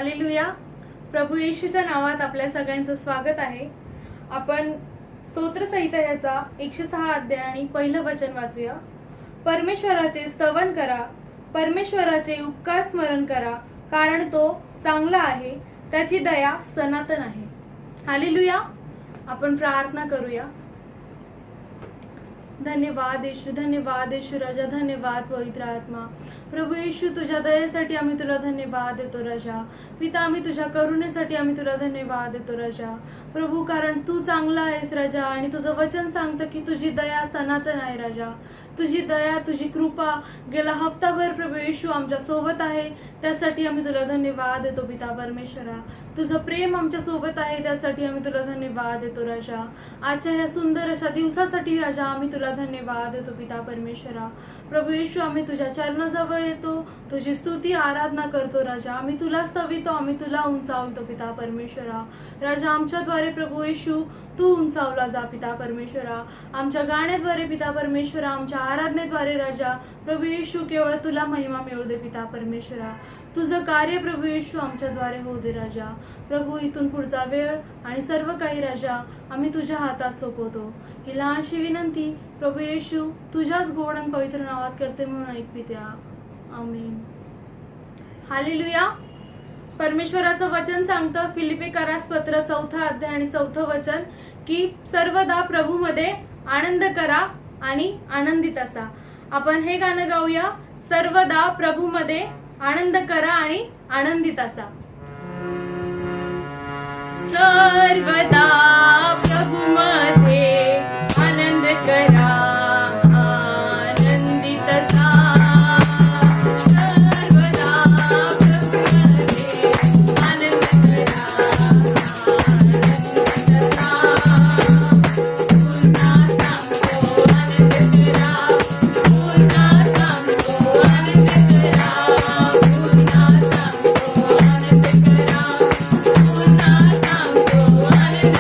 Hallelujah. प्रभू येशूच्या नावात आपल्या सगळ्यांचं स्वागत आहे. आपण स्तोत्रसंहिता याचा 106 अध्याय आणि पहिलं वचन वाचूया. परमेश्वराचे स्तवन करा, परमेश्वराचे उपकार स्मरण करा, कारण तो चांगला आहे, त्याची दया सनातन आहे. हालेलुया. आपण प्रार्थना करूया. धन्यवाद येशू, धन्यवाद येशू राजा, धन्यवाद पवित्र आत्मा. प्रभू येशू, तुझ्या दयेसाठी आम्ही तुला धन्यवाद देतो राजा. पिता, आम्ही तुझ्या करुणेसाठी आम्ही तुला धन्यवाद देतो राजा. प्रभू, कारण तू चांगला आहेस राजा, आणि तुझं वचन सांगतं की तुझी दया सनातन आहे राजा. तुझी दया, तुझी कृपा गेला हप्ताभर प्रभू येशू आमच्या सोबत आहे, त्यासाठी आम्ही तुला धन्यवाद देतो पिता परमेश्वरा. तुझं प्रेम आमच्या सोबत आहे, त्यासाठी आम्ही तुला धन्यवाद देतो राजा. आजच्या या सुंदर अशा दिवसासाठी राजा आम्ही तुला धन्यवाद देतो पिता परमेश्वरा. प्रभू येशू, आम्ही तुझ्या चरणाजवळ येतो, तुझी स्तुती आराधना करतो राजा. आम्ही तुला स्तवितो, आम्ही तुला उंचावतो पिता परमेश्वरा. राजा, आमच्याद्वारे प्रभू येशू तू उंचावला जा पिता परमेश्वरा. आमच्या गाण्याद्वारे पिता परमेश्वरा, आमच्या आराधनेद्वारे राजा प्रभू येशू केवळ तुला महिमा मिळू दे पिता परमेश्वरा. तुझं कार्य प्रभू येशू आमच्याद्वारे होऊ दे राजा. प्रभू, इथून पुढचा वेळ आणि सर्व काही राजा आम्ही तुझ्या हातात सोपवतो. ही लहानशी विनंती प्रभू येशू तुझ्याच गोड आणि पवित्र नावात करते म्हणून ऐक पित्या. आमीन. हालेलुया. परमेश्वराचं वचन सांगतं फिलिप्पीकरास पत्र 4 अध्याय आणि 4 वचन की सर्वदा प्रभूमध्ये आनंद करा आणि आनंदित असा. आपण हे गाणं गाऊया. सर्वदा प्रभूमध्ये आनंद करा आणि आनंदित असा. सर्वदा प्रभूमध्ये आनंद करा, आनंदित असा. सर्वदा प्रभूमध्ये आनंद करा, आनंदित असा. पुन्हा सांगतो आनंद करा, पुन्हा सांगतो आनंद करा, पुन्हा सांगतो आनंद करा, पुन्हा सांगतो आनंद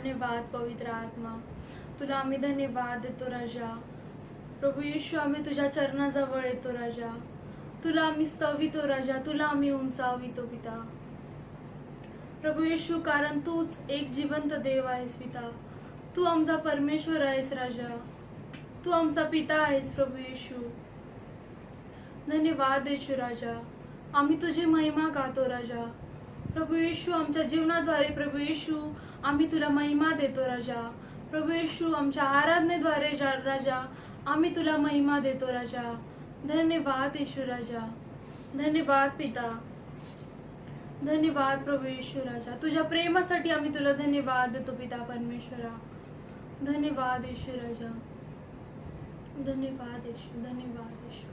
धन्यवाद पवित्र आत्मा. तुला आम्ही धन्यवाद देतो राजा. प्रभू येशू, आम्ही तुझ्या चरणाजवळ येतो राजा. तुला आम्ही स्तवितो राजा. तुला आम्ही उंचावितो पिता. प्रभू येशू, कारण तूच एक जिवंत देव आहेस पिता. तू आमचा परमेश्वर आहेस राजा. तू आमचा पिता आहेस प्रभू येशू. धन्यवाद येशू राजा. आम्ही तुझी महिमा गातो राजा. प्रभू येशू, आमच्या जीवनाद्वारे प्रभू येशू आम्ही तुला महिमा देतो राजा. प्रभू येशू, आमच्या आराधनेद्वारे राजा आम्ही तुला महिमा देतो राजा. धन्यवाद येशू राजा. धन्यवाद पिता. धन्यवाद प्रभू येशू राजा. तुझ्या प्रेमासाठी आम्ही तुला धन्यवाद देतो पिता परमेश्वरा. धन्यवाद येशू राजा. धन्यवाद येशू. धन्यवाद येशू.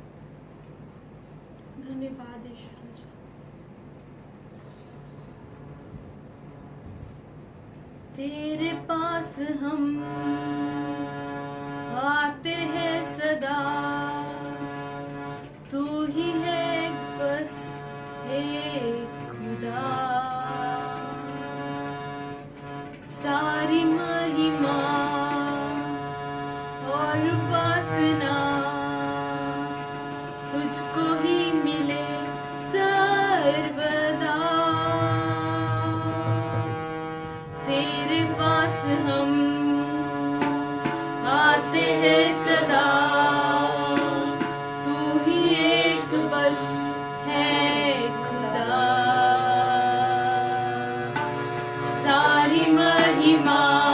धन्यवाद येशू राजा. तेरे पास हम आते हैं सदा. तू ही है बस एक खुदा. सारी महिमा और उपासना तुझको ही मिले सर्वदा. तेरे पास हम आते हैं सदा. तू ही एक बस है खुदा. सारी महिमा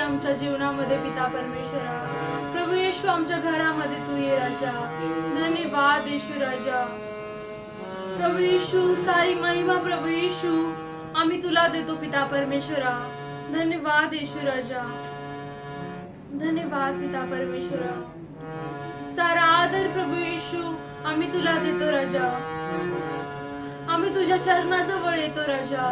आमच्या जीवनामध्ये पिता परमेश्वरा. प्रभू येशू आमच्या घरामध्ये तू ये राजा. धन्यवाद येशू राजा. प्रभू येशू सारी महिमा प्रभू येशू आम्ही तुला देतो पिता परमेश्वरा. धन्यवाद येशू राजा. धन्यवाद पिता परमेश्वरा. सारा आदर प्रभू येशू आम्ही तुला देतो राजा. आम्ही तुझ्या चरणाजवळ येतो राजा.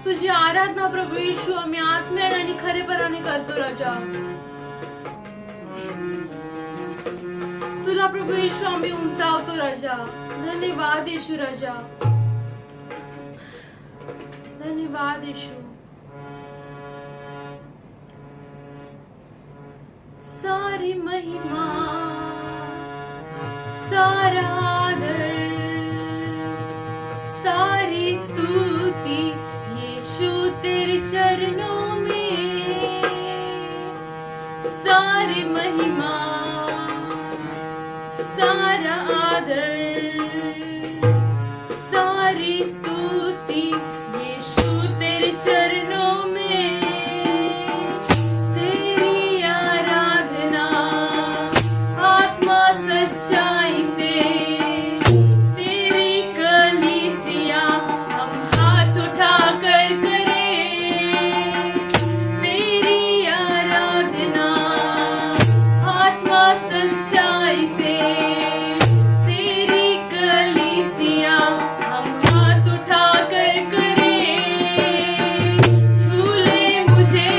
तुझी आराधना प्रभू येशू आम्ही आत्म्याने आणि खरेपणाने करतो राजा. तुला प्रभू येशू आम्ही उंचावतो राजा. धन्यवाद येशू राजा. धन्यवाद येशू. सारी महिमा सारा आदर सारी स्तुति यीशु तेरे चरणों में. सारी महिमा सारा आदर सारी स्तुति यीशु तेरे चरणों में. तेरी आराधना आत्मा सच्चाई से. तेरी कलीसिया हम हाथ उठाकर करें. तेरी आराधना आत्मा सच्चाई से. तेरी कलीसिया हम हाथ उठाकर करें. झूले मुझे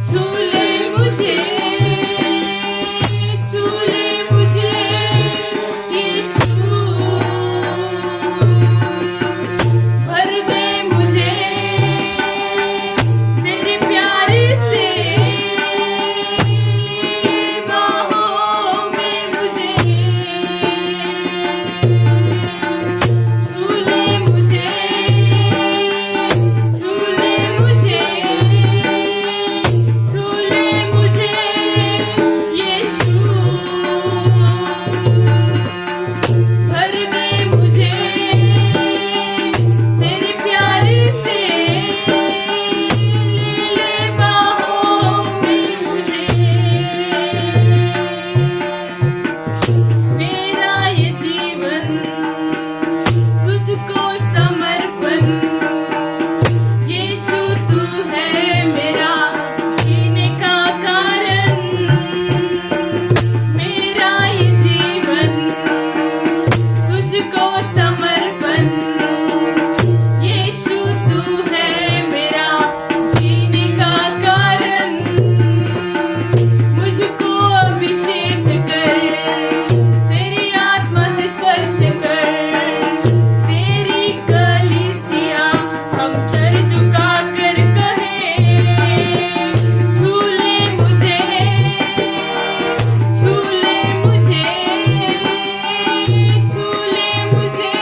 झूले मुझे झूले मुझे यीशु. भर दे मुझे तेरे प्यार से. ले बाहों में मुझे. झूले मुझे झूले मुझे झूले मुझे यीशु. भर दे मुझे तेरे प्यार से. ले बाहों में मुझे. मेरा ये जीवन तुझको समर्पण. यीशु तू है मेरा जीने का कारण. मेरा ये जीवन तुझको समर्पण. यीशु तू है मेरा जीने का कारण. मुझको अभिषेक कर. तेरी आत्मा से स्पर्श कर. तेरी कलीसिया हम सर झुका कर कहें. झूले मुझे झूले मुझे झूले मुझे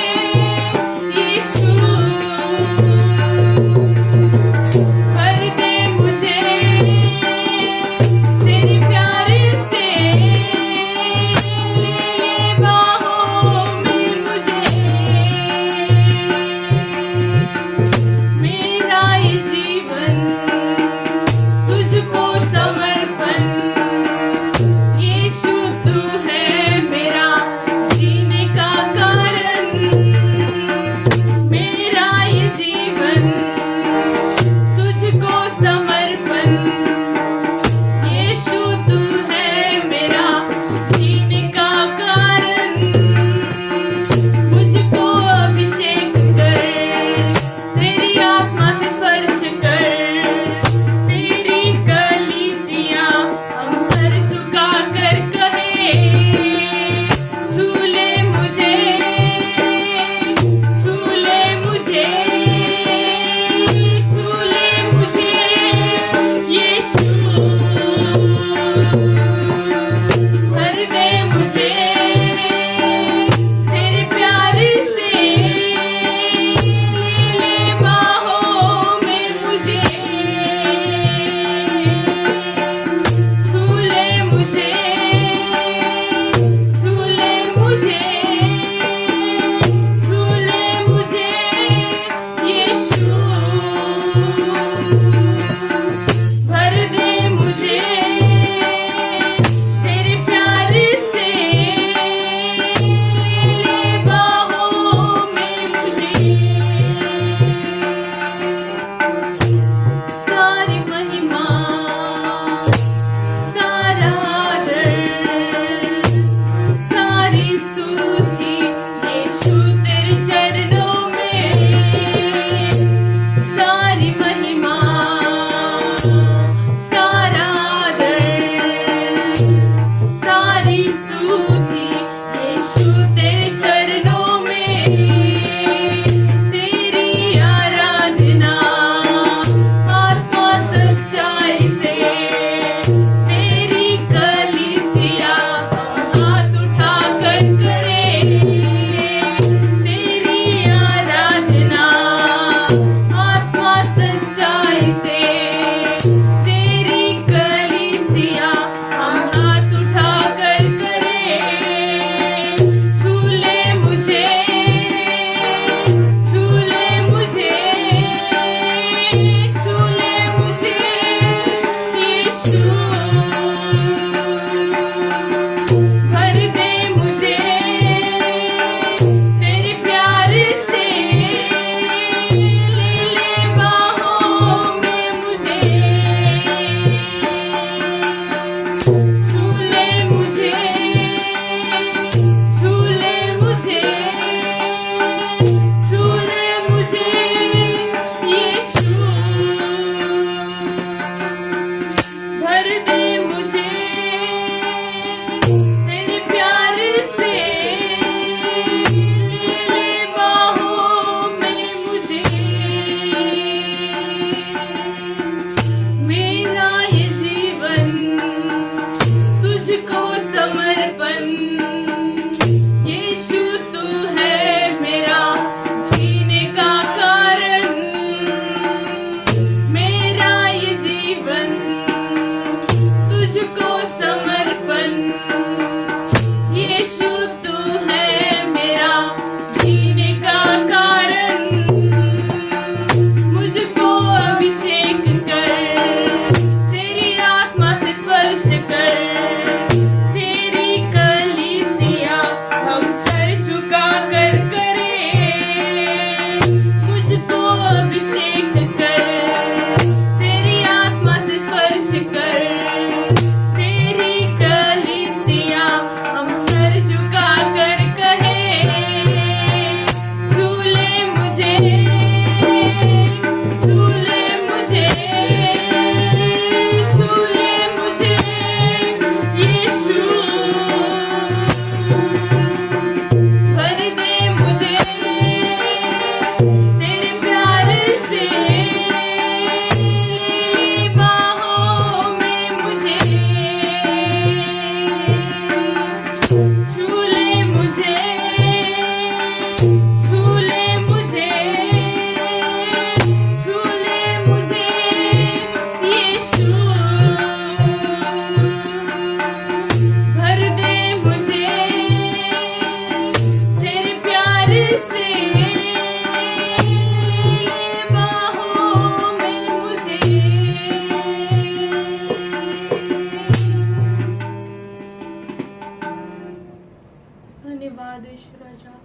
राजा.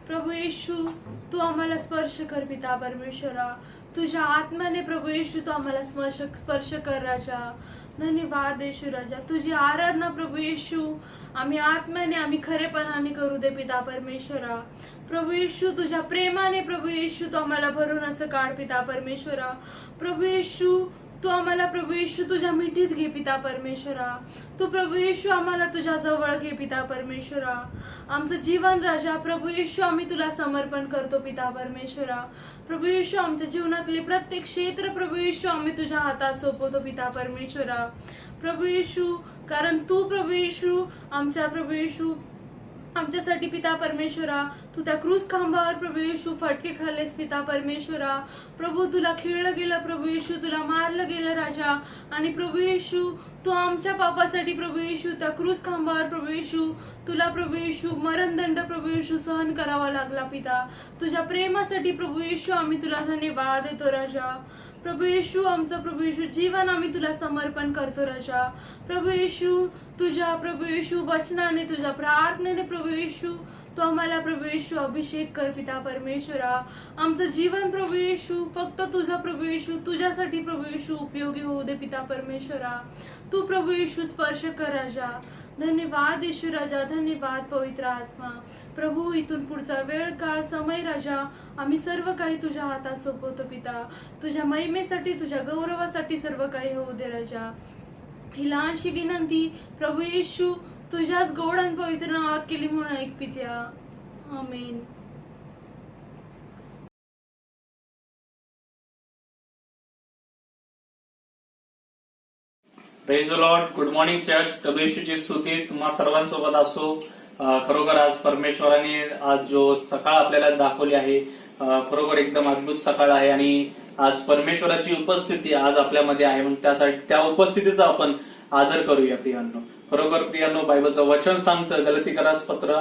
प्रभू येशू, तू आम्हाला स्पर्श कर पिता परमेश्वरा. तुझ्या आत्म्याने प्रभू येशू तू आम्हाला स्पर्श कर राजा. धन्यवाद येशू राजा. तुझी आराधना प्रभू येशू आम्ही आत्म्याने आम्ही खरेपणाने करू दे पिता परमेश्वरा. प्रभू येशू तुझ्या प्रेमाने प्रभू येशू तू आम्हाला भरून असं काढ पिता परमेश्वरा. प्रभू येशू तू आम्हाला प्रभू येशू तुझ्या मिठीत घे पिता परमेश्वरा. तू प्रभू येशू आम्हाला तुझ्या जवळ घे पिता परमेश्वरा. आमचं जीवन राजा प्रभू येशू आम्ही तुला समर्पण करतो पिता परमेश्वरा. प्रभू येशू आमच्या जीवनातले प्रत्येक क्षेत्र प्रभू येशू आम्ही तुझ्या हातात सोपवतो पिता परमेश्वरा. प्रभू येशू कारण तू प्रभू येशू आमच्या प्रभू येशू आमच्यासाठी पिता परमेश्वरा तू त्या क्रूस खांबावर प्रभू येशू फटके खाल्लेस पिता परमेश्वरा. प्रभू तुला खिळलं गेलं प्रभू येशू तुला मारलं गेलं राजा. आणि प्रभू येशू तू आमच्या पापासाठी प्रभू येशू त्या क्रूस खांबावर प्रभू येशू तुला प्रभू येशू मरणदंड प्रभू येशू सहन करावा लागला पिता. तुझ्या प्रेमासाठी प्रभू येशू आम्ही तुला धन्यवाद देतो राजा. प्रभू येशू आमचं प्रभू येशू जीवन आम्ही तुला समर्पण करतो राजा. प्रभू येशू तुझ्या प्रभू येशू वचनाने तुझ्या प्रार्थनेने प्रभू येशू तू आम्हाला प्रभू येशू अभिषेक कर पिता परमेश्वरा. आमचं जीवन प्रभू येशू फक्त तुझा प्रभू येशू तुझ्यासाठी प्रभू येशू उपयोगी होऊ दे पिता परमेश्वरा. तू प्रभू येशू स्पर्श कर राजा. धन्यवाद येशू राजा. धन्यवाद पवित्र आत्मा. प्रभू इथून पुढचा वेळ काळ समय राजा आम्ही सर्व काही तुझ्या हातात सोपवतो पिता. तुझ्या महिमेसाठी तुझ्या गौरवासाठी सर्व काही होऊ दे राजा. ही लहानशी विनंती प्रभू येशू तुझ्याच गोड आणि पवित्र नावात केली म्हणून ऐक पित्या. Amen. Praise the Lord. Good morning church. प्रभू येशूची स्तुती तुम्हा सर्वांसोबत असो. खरोखर आज परमेश्वराने आज जो सकाळ आपल्याला दाखवली आहे खरोखर एकदम अद्भुत सकाळ आहे आणि आज परमेश्वराची उपस्थिती आज आपल्यामध्ये आहे म्हणून त्यासाठी त्या उपस्थितीचा आपण आदर करूया प्रियांनो. खरोखर प्रियांनो बायबलचं वचन सांगतं गलतीकरास पत्र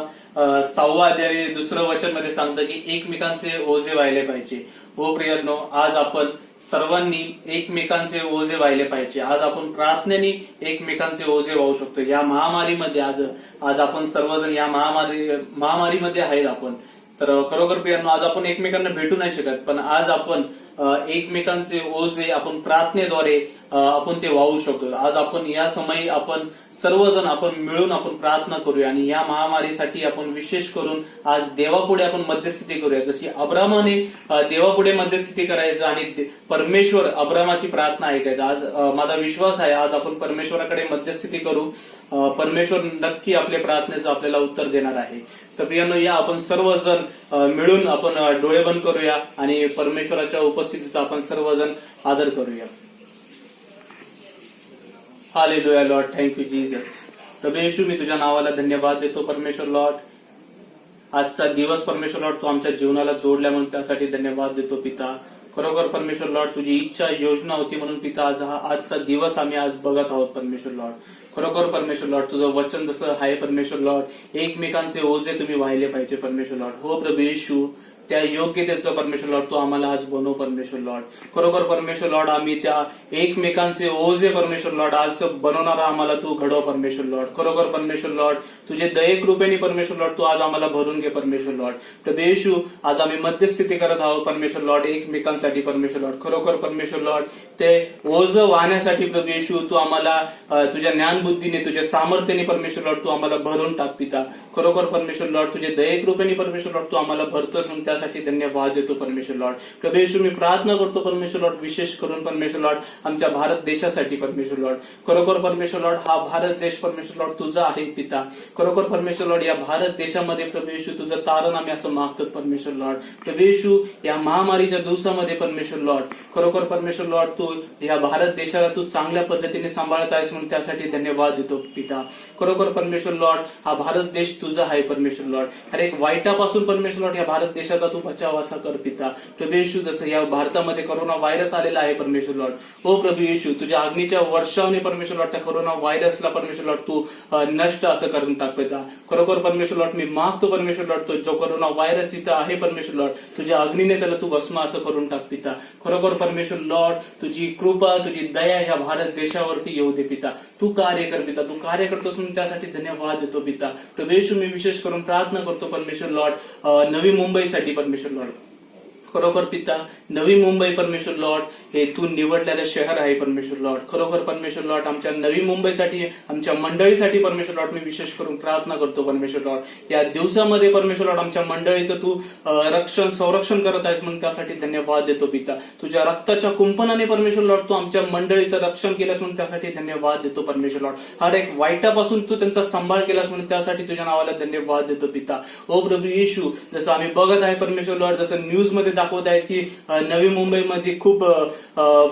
6 अध्याय 2 वचन मध्ये सांगतं की एकमेकांचे ओझे व्हायले पाहिजे. हो प्रियांनो आज आपण सर्वांनी एकमेकांचे ओझे व्हायले पाहिजे. आज आपण प्रार्थनेने एकमेकांचे ओझे वाहू शकतो. या महामारीमध्ये आज आपण सर्वजण या महामारीमध्ये आहेत आपण. तर खरोखर प्रियांनो आज आपण एकमेकांना भेटू नाही शकत पण आज आपण एकमेकांचे ओझे आपण प्रार्थनेद्वारे आपण ते वाहू शकतो. आज आपण या समयी आपण सर्वजण आपण मिळून आपण प्रार्थना करूया आणि या महामारीसाठी आपण विशेष करून आज देवापुढे आपण मध्यस्थिती करूया. जशी अब्रामाने देवापुढे मध्यस्थिती करायचं आणि परमेश्वर अब्रामाची प्रार्थना ऐकायचं. आज माझा विश्वास आहे आज आपण परमेश्वराकडे मध्यस्थिती करू. परमेश्वर नक्की आपल्या प्रार्थनेचं आपल्याला उत्तर देणार आहे. तर प्रियांनो या आपण सर्वजण मिळून आपण डोळे बंद करूया आणि परमेश्वराच्या उपस्थितीचा आपण सर्वजण आदर करूया. Hallelujah Lord. Thank you Jesus. प्रभू येशू मी तुझ्या नावाला धन्यवाद देतो परमेश्वर लॉर्ड. आजचा दिवस परमेश्वर लॉर्ड तू आमच्या जीवनाला जोडल्या म्हणून त्यासाठी धन्यवाद देतो पिता. खरोखर परमेश्वर लॉर्ड तुझी इच्छा योजना होती म्हणून पिता आजचा दिवस आम्ही आज बघत आहोत परमेश्वर लॉर्ड. खरोखर परमेश्वर लॉर्ड तुझं वचन जसं आहे परमेश्वर लॉर्ड एकमेकांचे ओझे तुम्ही वाहिले पाहिजे परमेश्वर लॉर्ड. हो प्रभू येशू त्या योग्यतेचं परमेश्वर लॉर्ड तू आम्हाला आज बनव परमेश्वर लॉर्ड. खरोखर परमेश्वर लॉर्ड आम्ही त्या एकमेकांचे ओझे परमेश्वर लॉर्ड आज बनवणारा आम्हाला तू घडव परमेश्वर लॉर्ड. खरोखर परमेश्वर लॉर्ड तुझे दये कृपेने परमेश्वर लॉर्ड तू आज आम्हाला भरून घे परमेश्वर लॉर्ड. प्रभू येशू आज आम्ही मध्यस्थिती करत आहोत परमेश्वर लॉर्ड एकमेकांसाठी परमेश्वर लॉर्ड. खरोखर परमेश्वर लॉर्ड ते ओझ वाहण्यासाठी प्रभू येशू तू आम्हाला तुझ्या ज्ञानबुद्धीने तुझ्या सामर्थ्याने परमेश्वर लॉर्ड तू आम्हाला भरून टाक पिता. खरोखर परमेश्वर लॉर्ड तुझे दये कृपेने परमेश्वर लॉर्ड तू आम्हाला भरतोस म्हणून त्यासाठी धन्यवाद देतो परमेश्वर लॉर्ड. प्रभू येशू मी प्रार्थना करतो परमेश्वर लॉर्ड विशेष करून परमेश्वर लॉर्ड आमच्या भारत देशासाठी परमेश्वर लॉर्ड. खरोखर परमेश्वर लॉर्ड हा भारत देश परमेश्वर लॉर्ड तुझा आहे पिता. खरोखर परमेश्वर लॉर्ड या भारत देशामध्ये प्रभू येशू तुझं तारण आम्ही असं मागतो परमेश्वर लॉर्ड. प्रभू येशू या महामारीच्या दिवसामध्ये परमेश्वर लॉर्ड खरोखर परमेश्वर लॉर्ड तू या भारत देशाला तू चांगल्या पद्धतीने सांभाळत आहेस म्हणून त्यासाठी धन्यवाद देतो पिता. खरोखर परमेश्वर लॉर्ड हा भारत देश तुझा आहे परमेश्वर लॉर्ड. हर एक वाईटापासून परमेश्वर लॉर्ड या भारत देशाचा तू बचाव असा कर पिता. प्रभू येशू जसं या भारतामध्ये कोरोना व्हायरस आलेला आहे परमेश्वर लॉर्ड. हो प्रभू येशू तुझ्या अग्नीच्या वर्षाने परमेश्वर लॉर्ड त्या कोरोना व्हायरसला परमेश्वर लॉर्ड तू नष्ट असं करून टाक पिता. खरोखर परमेश्वर लॉर्ड मी मागतो परमेश्वर लॉर्ड तो जो कोरोना व्हायरस तिथं आहे परमेश्वर लॉर्ड तुझ्या अग्नीने त्याला तू भस्म असं करून टाक पिता. खरोखर परमेश्वर लॉर्ड तुझी कृपा तुझी दया या भारत देशावरती येऊ दे पिता. तू कार्य कर पिता, तू कार्य करतोस म्हणून त्यासाठी धन्यवाद देतो पिता. प्रभू येशू मी विशेष करून प्रार्थना करतो परमेश्वर लॉर्ड नवी मुंबईसाठी परमेश्वर लॉर्ड. खरोखर पिता नवी मुंबई परमेश्वर लॉर्ड हे तू निवडलेलं शहर आहे परमेश्वर लॉर्ड. खरोखर परमेश्वर लॉर्ड आमच्या नवी मुंबईसाठी आमच्या मंडळीसाठी परमेश्वर लॉर्ड मी विशेष करून प्रार्थना करतो परमेश्वर लॉर्ड. या दिवसामध्ये परमेश्वर लॉर्ड आमच्या मंडळीचं तू संरक्षण करत आहेस म्हणून त्यासाठी धन्यवाद देतो पिता. तुझ्या रक्ताच्या कुंपणाने परमेश्वर लॉर्ड तू आमच्या मंडळीचं रक्षण केलंस म्हणून त्यासाठी धन्यवाद देतो परमेश्वर लॉर्ड. हर एक वाईटापासून तू त्यांचा सांभाळ केलास म्हणून त्यासाठी तुझ्या नावाला धन्यवाद देतो पिता. ओ प्रभू येशू जसं आम्ही बघत आहे परमेश्वर लॉर्ड, जसं न्यूज मध्ये दाखवत आहेत की नवी मुंबईमध्ये खूप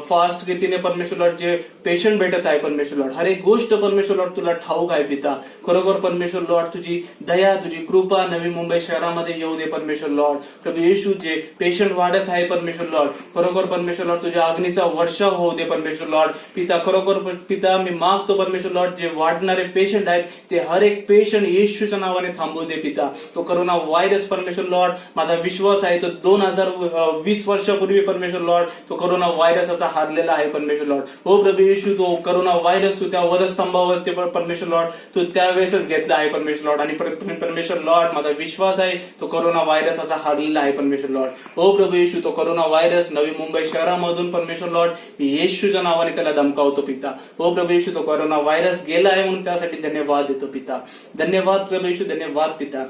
फास्ट गतीने परमेश्वर लॉर्ड जे पेशंट भेटत आहे परमेश्वर लॉर्ड. हर एक गोष्ट परमेश्वर लॉर्ड तुला ठाऊक आहे पिता. खरोखर परमेश्वर लॉर्ड तुझी दया तुझी कृपा नवी मुंबई शहरामध्ये येऊ दे परमेश्वर लॉर्ड. प्रभू येशू जे पेशंट वाढत आहे परमेश्वर लॉर्ड, खरोखर परमेश्वर लॉर्ड तुझ्या अग्नीचा वर्षाव होऊ दे परमेश्वर लॉर्ड. पिता खरोखर पिता मी मागतो परमेश्वर लॉर्ड जे वाढणारे पेशंट आहेत ते हर एक पेशंट येशूच्या नावाने थांबवू दे पिता. तो करोना व्हायरस परमेश्वर लॉर्ड माझा विश्वास आहे तो 2020 वर्षापूर्वी परमेश्वर लॉर्ड तो करोना व्हायरस असा हारलेला आहे परमेश्वर लॉर्ड. हो प्रभू येशू तो करोना व्हायरस तू त्या वधस्तंभावरती परमेश्वर लॉर्ड तू त्यावेळेसच घेतला आहे परमेश्वर लॉर्ड. आणि परमेश्वर लॉर्ड माझा विश्वास आहे तो करोना व्हायरस असा हारलेला आहे परमेश्वर लॉर्ड. हो प्रभू येशू तो करोना व्हायरस नवी मुंबई शहरामधून परमेश्वर लॉर्ड मी येशूच्या नावाने त्याला धमकावतो पिता. हो प्रभू येशू तो करोना व्हायरस गेला आहे म्हणून त्यासाठी धन्यवाद देतो पिता. धन्यवाद प्रभू येशू, धन्यवाद पिता.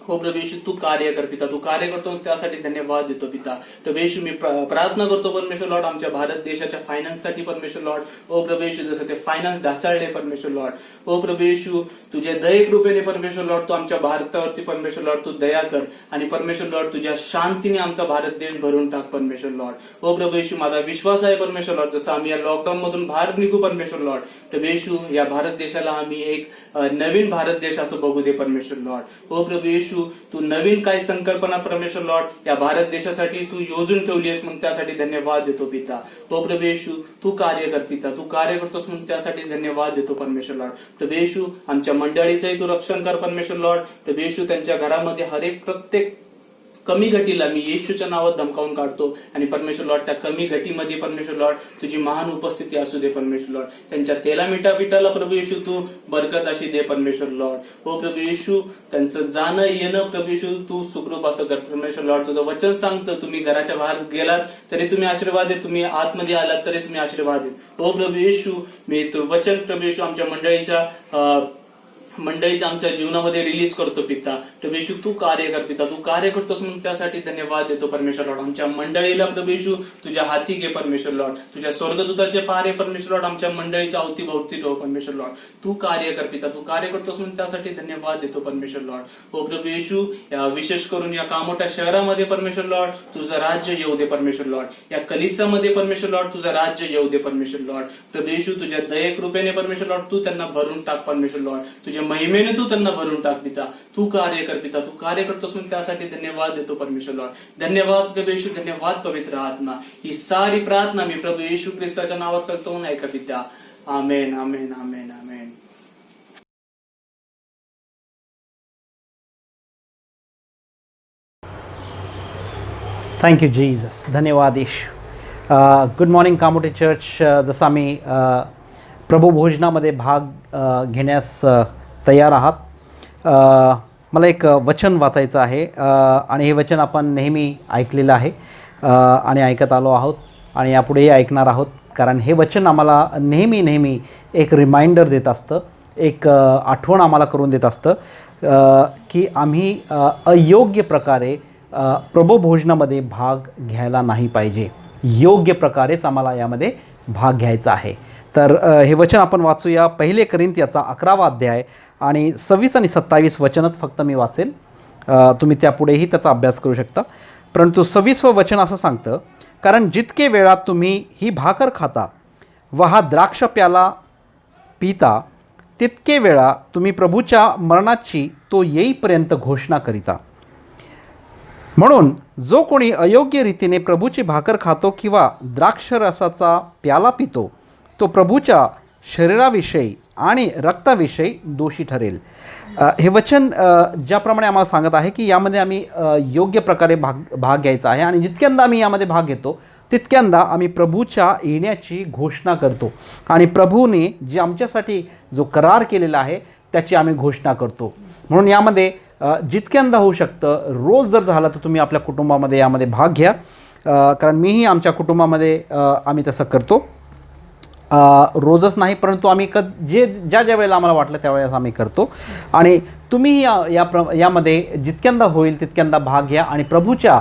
हो प्रभू येशू तू कार्य कर पिता, तू कार्य करतो त्यासाठी धन्यवाद देतो पिता. प्रभू येशू मी प्रार्थना करतो परमेश्वर लॉर्ड आमच्या भारत देशाच्या फायनान्ससाठी परमेश्वर लॉर्ड. ओ प्रभू येशू जसं ते फायनान्स ढासळले परमेश्वर लॉर्ड. ओ प्रभू येशू तुझ्या दये कृपेने परमेश्वर लॉर्ड तू आमच्या भारतावरती परमेश्वर लॉर्ड तू दया कर आणि परमेश्वर लॉर्ड तुझ्या शांतीने आमचा भारत देश भरून टाक परमेश्वर लॉर्ड. ओ प्रभू येशू माझा विश्वास आहे परमेश्वर लॉर्ड जसं आम्ही या लॉकडाऊन मधून बाहेर निघू परमेश्वर लॉर्ड. प्रभू येशू या भारत देशाला आम्ही एक नवीन भारत देश असं बघू दे परमेश्वर लॉर्ड. ओ प्रभू येशू तू नवीन काही संकल्पना परमेश्वर लॉर्ड या भारत देशासाठी तू योजून ठेवली आहेस म्हणून त्यासाठी धन्यवाद देतो पिता. ओ प्रभू येशू तू कार्य कर पिता, तू कार्य करतोस म्हणून त्यासाठी धन्यवाद देतो परमेश्वर लॉर्ड. प्रभू येशू आमच्या मंडळीचंही तू रक्षण कर परमेश्वर लॉर्ड. प्रभू येशू त्यांच्या घरामध्ये हर एक प्रत्येक कमी घटीला मी येशूच्या नावात धमकावून काढतो आणि परमेश्वर लॉर्ड त्या कमी घटीमध्ये परमेश्वर लॉर्ड तुझी महान उपस्थिती असू दे परमेश्वर लॉर्ड. त्यांच्या तेला मिठापिठाला प्रभू येशू तू बरकत अशी दे परमेश्वर लॉर्ड. हो प्रभू येशू त्यांचं जाणं येणं प्रभू येशू तू सुखरूप असं कर परमेश्वर लॉर्ड. तुझं वचन सांगतं तुम्ही घराच्या बाहेर गेलात तरी तुम्ही आशीर्वाद आहे, तुम्ही आतमध्ये आलात तरी तुम्ही आशीर्वाद आहे. हो प्रभू येशू मी वचन प्रभू येशू आमच्या मंडळीच्या आमच्या जीवनामध्ये रिलीज करतो पिता. प्रभू येशू तू कार्य कर पिता, तू कार्य करतोस म्हणून त्यासाठी धन्यवाद देतो परमेश्वर लॉर्ड. आमच्या मंडळीला प्रभू येशू तुझ्या हाती घे परमेश्वर लॉर्ड. तुझ्या स्वर्गदूताचे पारे परमेश्वर लॉर्ड आमच्या मंडळीच्या अवतीभोवती ठेव परमेश्वर लॉर्ड. तू कार्य कर पिता, तू कार्य करतोस म्हणून त्यासाठी धन्यवाद देतो परमेश्वर लॉर्ड. हो प्रभू येशू विशेष करून या कामोठ्या शहरामध्ये परमेश्वर लॉर्ड तुझं राज्य येऊ दे परमेश्वर लॉर्ड. या कलिसामध्ये परमेश्वर लॉर्ड तुझं राज्य येऊ दे परमेश्वर लॉर्ड. प्रभू येशू तुझ्या दये कृपेने परमेश्वर लॉर्ड तू त्यांना भरून टाक परमेश्वर लॉर्ड. तुझ्या महिमेने तू त्यांना भरून टाक पिता. तू कार्य कर पिता, तू कार्य करतोस म्हणून त्यासाठी धन्यवाद देतो परमेश्वर लॉर्ड. धन्यवाद प्रभू येशू, धन्यवाद पवित्र आत्मा. ही सारी प्रार्थना मी प्रभू येशू ख्रिस्ताच्या नावात करतो ऐका पिता. Amen amen amen amen. Thank you Jesus. धन्यवाद येशू. Good morning Kamothe church. जसं आम्ही प्रभू भोजनामध्ये भाग घेण्यास तयार आहात. मला एक वचन वाचायचं आहे आणि हे वचन आपण नेहमी ऐकलेलं आहे आणि ऐकत आलो आहोत आणि यापुढेही ऐकणार आहोत, कारण हे वचन आम्हाला नेहमी एक रिमाइंडर देत असतं, एक आठवण आम्हाला करून देत असतं की आम्ही अयोग्य प्रकारे प्रभू भोजनामध्ये भाग घ्यायला नाही पाहिजे. योग्य प्रकारेच आम्हाला यामध्ये भाग घ्यायचा आहे. तर हे वचन आपण वाचूया. 1 कोरिंथियाचा 11वा अध्याय आणि 26 आणि 27 वचनच फक्त मी वाचेल. तुम्ही त्यापुढेही त्याचा अभ्यास करू शकता. परंतु 26वं वचन असं सांगतं, कारण जितके वेळा तुम्ही ही भाकर खाता व हा द्राक्ष प्याला पिता तितके वेळा तुम्ही प्रभूच्या मरणाची तो येईपर्यंत घोषणा करिता. म्हणून जो कोणी अयोग्य रीतीने प्रभूची भाकर खातो किंवा द्राक्षरसाचा प्याला पितो तो प्रभूच्या शरीराविषयी आणि रक्ताविषयी दोषी ठरेल. हे वचन ज्याप्रमाणे आम्हाला सांगत आहे की यामध्ये आम्ही योग्य प्रकारे भाग घ्यायचा आहे आणि जितक्यांदा आम्ही यामध्ये भाग घेतो तितक्यांदा आम्ही प्रभूच्या येण्याची घोषणा करतो आणि प्रभूने जे आमच्यासाठी जो करार केलेला आहे त्याची आम्ही घोषणा करतो. म्हणून यामध्ये जितक्यांदा होऊ शकतं, रोज जर झालं तर तुम्ही आपल्या कुटुंबामध्ये यामध्ये भाग घ्या. कारण मीही आमच्या कुटुंबामध्ये आम्ही तसं करतो. रोजच नाही, परंतु आम्ही ज्या वेळेला आम्हाला वाटलं त्यावेळेस आम्ही करतो. आणि तुम्ही यामध्ये जितक्यांदा होईल तितक्यांदा भाग घ्या आणि प्रभूच्या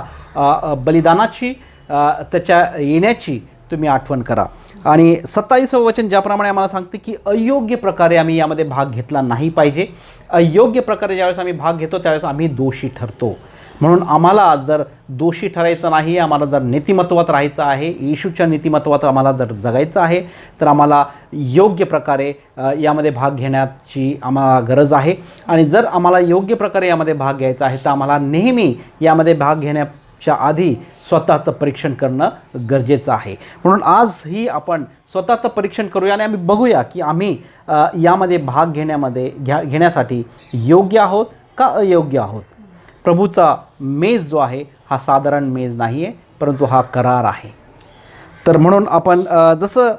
बलिदानाची, त्याच्या येण्याची तुम्ही आठवण करा. आणि 27वं वचन ज्याप्रमाणे आम्हाला सांगते की अयोग्य प्रकारे आम्ही यामध्ये भाग घेतला नाही पाहिजे. अयोग्य प्रकारे ज्यावेळेस आम्ही भाग घेतो त्यावेळेस आम्ही दोषी ठरतो. म्हणून आम्हाला जर दोषी ठरायचं नाही, आम्हाला जर नीतिमत्वात राहायचं आहे, येशूच्या नीतिमत्वात आम्हाला जर जगायचं आहे, तर आम्हाला योग्य प्रकारे यामध्ये भाग घेण्याची आम्हाला गरज आहे. आणि जर आम्हाला योग्य प्रकारे यामध्ये भाग घ्यायचा आहे तर आम्हाला नेहमी यामध्ये भाग घेण्याच्या आधी स्वतःचं परीक्षण करणं गरजेचं आहे. म्हणून आजही आपण स्वतःचं परीक्षण करूया आणि आम्ही बघूया की आम्ही यामध्ये भाग घेण्यासाठी योग्य आहोत का अयोग्य आहोत. प्रभूचा मेज जो आहे हा साधारण मेज नाही आहे, परंतु हा करार आहे. तर म्हणून आपण जसं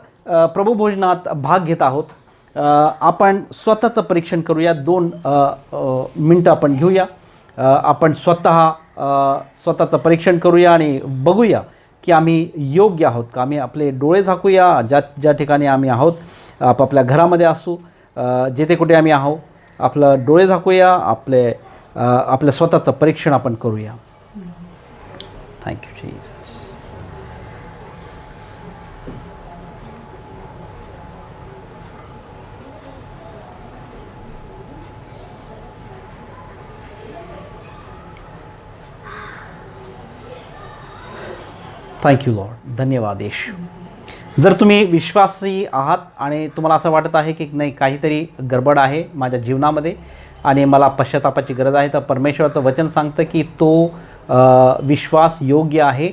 प्रभू भोजनात भाग घेत आहोत, आपण स्वतःचं परीक्षण करूया. 2 मिनटं आपण घेऊया. आपण स्वतःचं परीक्षण करूया आणि बघूया की आम्ही योग्य आहोत का. आम्ही आपले डोळे झाकूया, ज्या ठिकाणी आम्ही आहोत, आपापल्या घरामध्ये असू, जेथे कुठे आम्ही आहोत, आपलं डोळे झाकूया, आपलं स्वतःचं परीक्षण आपण करूया. Thank you Jesus. Thank you Lord. धन्यवाद येशू. जर तुम्ही विश्वासी आहात आणि तुम्हाला असं वाटत आहे की नाही काहीतरी गडबड आहे माझ्या जीवनामध्ये आणि मला पश्चातापाची गरज आहे, तर परमेश्वराचं वचन सांगतं की तो विश्वास योग्य आहे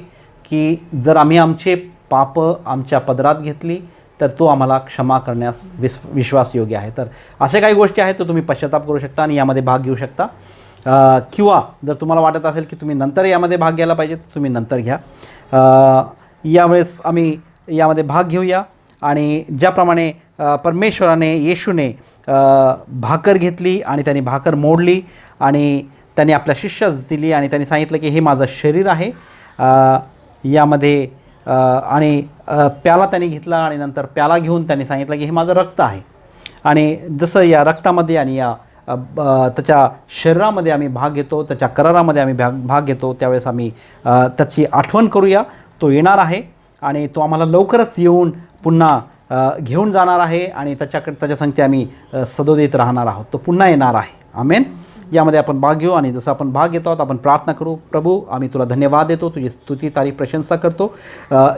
की जर आम्ही आमचे पापं आमच्या पदरात घेतली तर तो आम्हाला क्षमा करण्यास विश्वास योग्य आहे. तर अशा काही गोष्टी आहेत तर तुम्ही पश्चाताप करू शकता आणि यामध्ये भाग घेऊ शकता. किंवा जर तुम्हाला वाटत असेल की तुम्ही नंतर यामध्ये भाग घ्यायला पाहिजे तर तुम्ही नंतर घ्या. यावेळेस आम्ही यामध्ये भाग घेऊया. आणि ज्याप्रमाणे परमेश्वराने, येशूने भाकर घेतली आणि त्यांनी भाकर मोडली आणि त्यांनी आपल्या शिष्यास दिली आणि त्यांनी सांगितलं की हे माझं शरीर आहे यामध्ये. आणि प्याला त्यांनी घेतला आणि नंतर प्याला घेऊन त्यांनी सांगितलं की हे माझं रक्त आहे. आणि जसं या रक्तामध्ये आणि या त्याच्या शरीरामध्ये आम्ही भाग घेतो, त्याच्या करारामध्ये आम्ही भाग घेतो, त्यावेळेस आम्ही त्याची आठवण करूया. तो येणार आहे आणि तो आम्हाला लवकरच येऊन पुन्हा घेऊन जाणार आहे आणि त्याच्या संगती आम्ही सदोदित राहणार आहोत. तो पुन्हा येणार आहे. आमेन. यामध्ये आपण भाग घेऊ आणि जसं आपण भाग घेतो आहोत आपण प्रार्थना करू. प्रभू, आम्ही तुला धन्यवाद देतो, तुझी स्तुती तारीफ प्रशंसा करतो.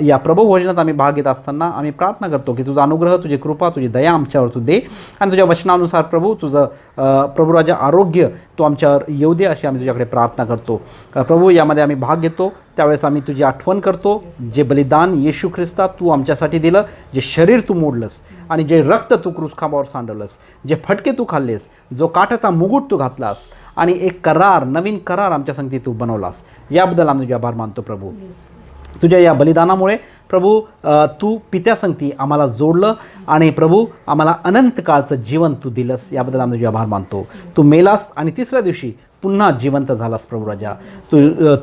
या प्रभू भोजनात आम्ही भाग घेत असताना आम्ही प्रार्थना करतो की तुझा अनुग्रह, तुझी कृपा, तुझी दया आमच्यावर तू दे आणि तुझ्या वचनानुसार प्रभू तुझं प्रभू राजा आरोग्य तू आमच्यावर येऊ दे अशी आम्ही तुझ्याकडे प्रार्थना करतो. प्रभू, यामध्ये आम्ही भाग घेतो त्यावेळेस आम्ही तुझी आठवण करतो. जे बलिदान येशू ख्रिस्ता तू आमच्यासाठी दिलं, जे शरीर तू मोडलंस आणि जे रक्त तू क्रूसखांबावर सांडवलंस, जे फटके तू खाल्लेस, जो काठाचा मुकुट तू घातलास आणि एक करार, नवीन करार आमच्या संगती तू बनवलास, याबद्दल आम्ही तुझे आभार मानतो. प्रभू, तुझ्या या बलिदानामुळे प्रभू तू पित्यासंगती आम्हाला जोडलं आणि प्रभू आम्हाला अनंत काळचं जीवन तू दिलंस, याबद्दल आम्ही तुझे आभार मानतो. तू मेलास आणि तिसऱ्या दिवशी पुन्हा जिवंत झालास प्रभू राजा.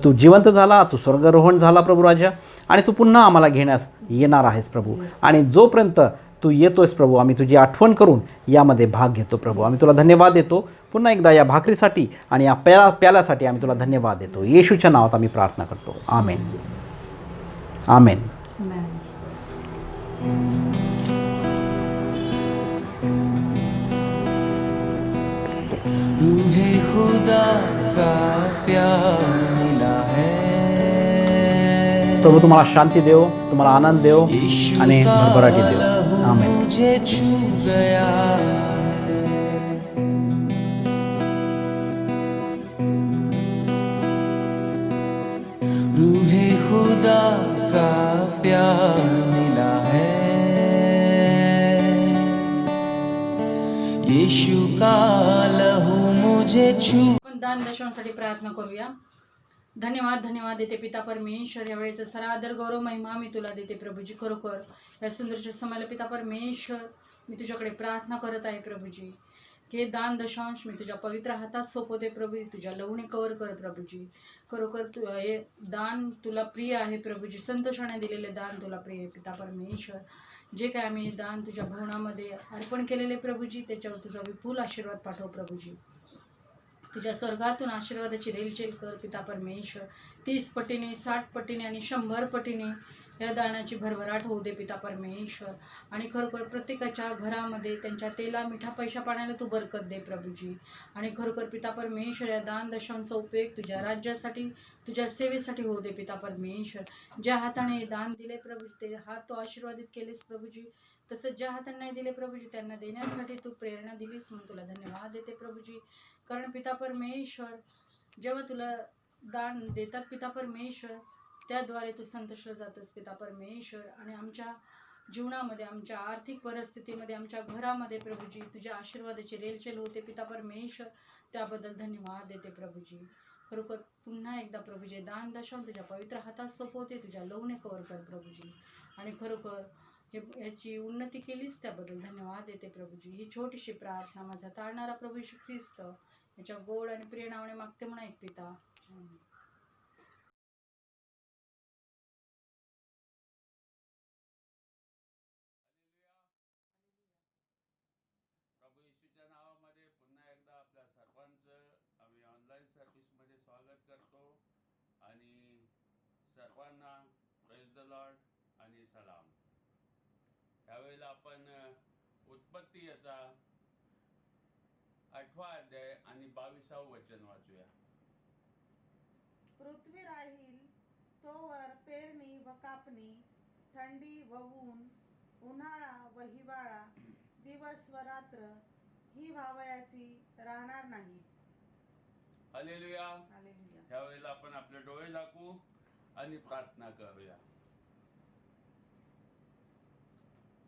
तू जिवंत झाला, तू स्वर्गारोहण झाला प्रभू राजा आणि तू पुन्हा आम्हाला घेण्यास येणार आहेस प्रभू. आणि जोपर्यंत तू येतोयस प्रभू आम्ही तुझी आठवण करून यामध्ये भाग घेतो प्रभू. आम्ही तुला धन्यवाद देतो पुन्हा एकदा या भाकरीसाठी आणि या प्याल्यासाठी आम्ही तुला धन्यवाद देतो. येशूच्या नावात आम्ही प्रार्थना करतो. आमेन. आमेन. रूहे खुदा का प्यार मिला है. प्रभू तुम्हाला शांती देव, तुम्हाला आनंद देव आणि भरभराटी देव. आमेन. मुझे छू गया रूहे खुदा का प्यार मिला है. यीशु का लहू मुझे छू. आपण दान दशवांसाठी प्रार्थना करूया. धन्यवाद देते पिता परमेश्वर. या वेळेचा सारा आदर गौरव महिमा मी तुला देते प्रभूजी. खरोखर या सुंदरच्या समयाला पिता परमेश्वर मी तुझ्याकडे प्रार्थना करत आहे प्रभूजी, की हे दान दशांश मी तुझ्या पवित्र हातात सोपवते प्रभू. तुझ्या लवणे कवर कर प्रभूजी. खरोखर हे दान तुला प्रिय आहे प्रभूजी. संतोषाने दिलेले दान तुला प्रिय आहे पिता परमेश्वर. जे काय आम्ही दान तुझ्या भवनामध्ये अर्पण केलेले प्रभूजी, त्याच्यावर तुझा विपुल आशीर्वाद पाठव प्रभूजी. तुझ्या स्वर्गातून आशीर्वादाची रेलचेल कर पिता परमेश्वर. 30 पटीने, 60 पटीने आणि 100 पटीने या दानाची भरभराट होऊ दे पिता परमेश्वर. आणि खरोखर प्रत्येकाच्या घरामध्ये त्यांच्या तेला मिठा पैशा पाण्याला तू बरकत दे प्रभूजी. आणि खरोखर पिता परमेश्वर या दान दशांचा उपयोग तुझ्या राज्यासाठी, तुझ्या सेवेसाठी होऊ दे पिता परमेश्वर. ज्या हाताने दान दिले प्रभूजी, ते हात तो आशीर्वादित केलेस प्रभूजी. तसंच ज्या हाताने नाही दिले प्रभूजी, त्यांना देण्यासाठी तू प्रेरणा दिलीस म्हणून तुला धन्यवाद देते प्रभूजी. कारण पिता परमेश्वर, जेव्हा तुला दान देतात पिता परमेश्वर, त्याद्वारे तू संतोषला जातोस पिता परमेश्वर. आणि आमच्या जीवनामध्ये, आमच्या आर्थिक परिस्थितीमध्ये, आमच्या घरामध्ये प्रभूजी तुझ्या आशीर्वादाची रेलचेल होते पिता परमेश्वर. त्याबद्दल धन्यवाद देते प्रभूजी. खरोखर पुन्हा एकदा प्रभूजी दान दशांश तुझ्या पवित्र हातात सोपवते, तुझ्या लवणे कवर कर प्रभूजी. आणि खरोखर याची उन्नती केलीस त्याबद्दल धन्यवाद देते प्रभूजी. ही छोटीशी प्रार्थना माझा तारणारा प्रभू येशू ख्रिस्त याच्या गोड आणि प्रिय नावाने मागते म्हणा एक पिता. प्रभू येशूच्या नावामध्ये पुन्हा एकदा आपल्या सर्वांचं आम्ही ऑनलाईन सर्व्हिसमध्ये स्वागत करतो आणि सर्वांना प्रेज द लॉर्ड आणि सलाम. यावेळेला आपण उत्पत्ती याचा 8वा अध्याय आणि 22वे वचन वाचूया. पृथ्वी राहील तोवर पेरणी व कापणी, थंडी व ऊन, उन्हाळा व हिवाळा, दिवस व रात्र ही व्हावयाची राहणार नाही. हालेलुया. हालेलुया. यावेळेला आपण आपले डोळे झाकू आणि प्रार्थना करूया.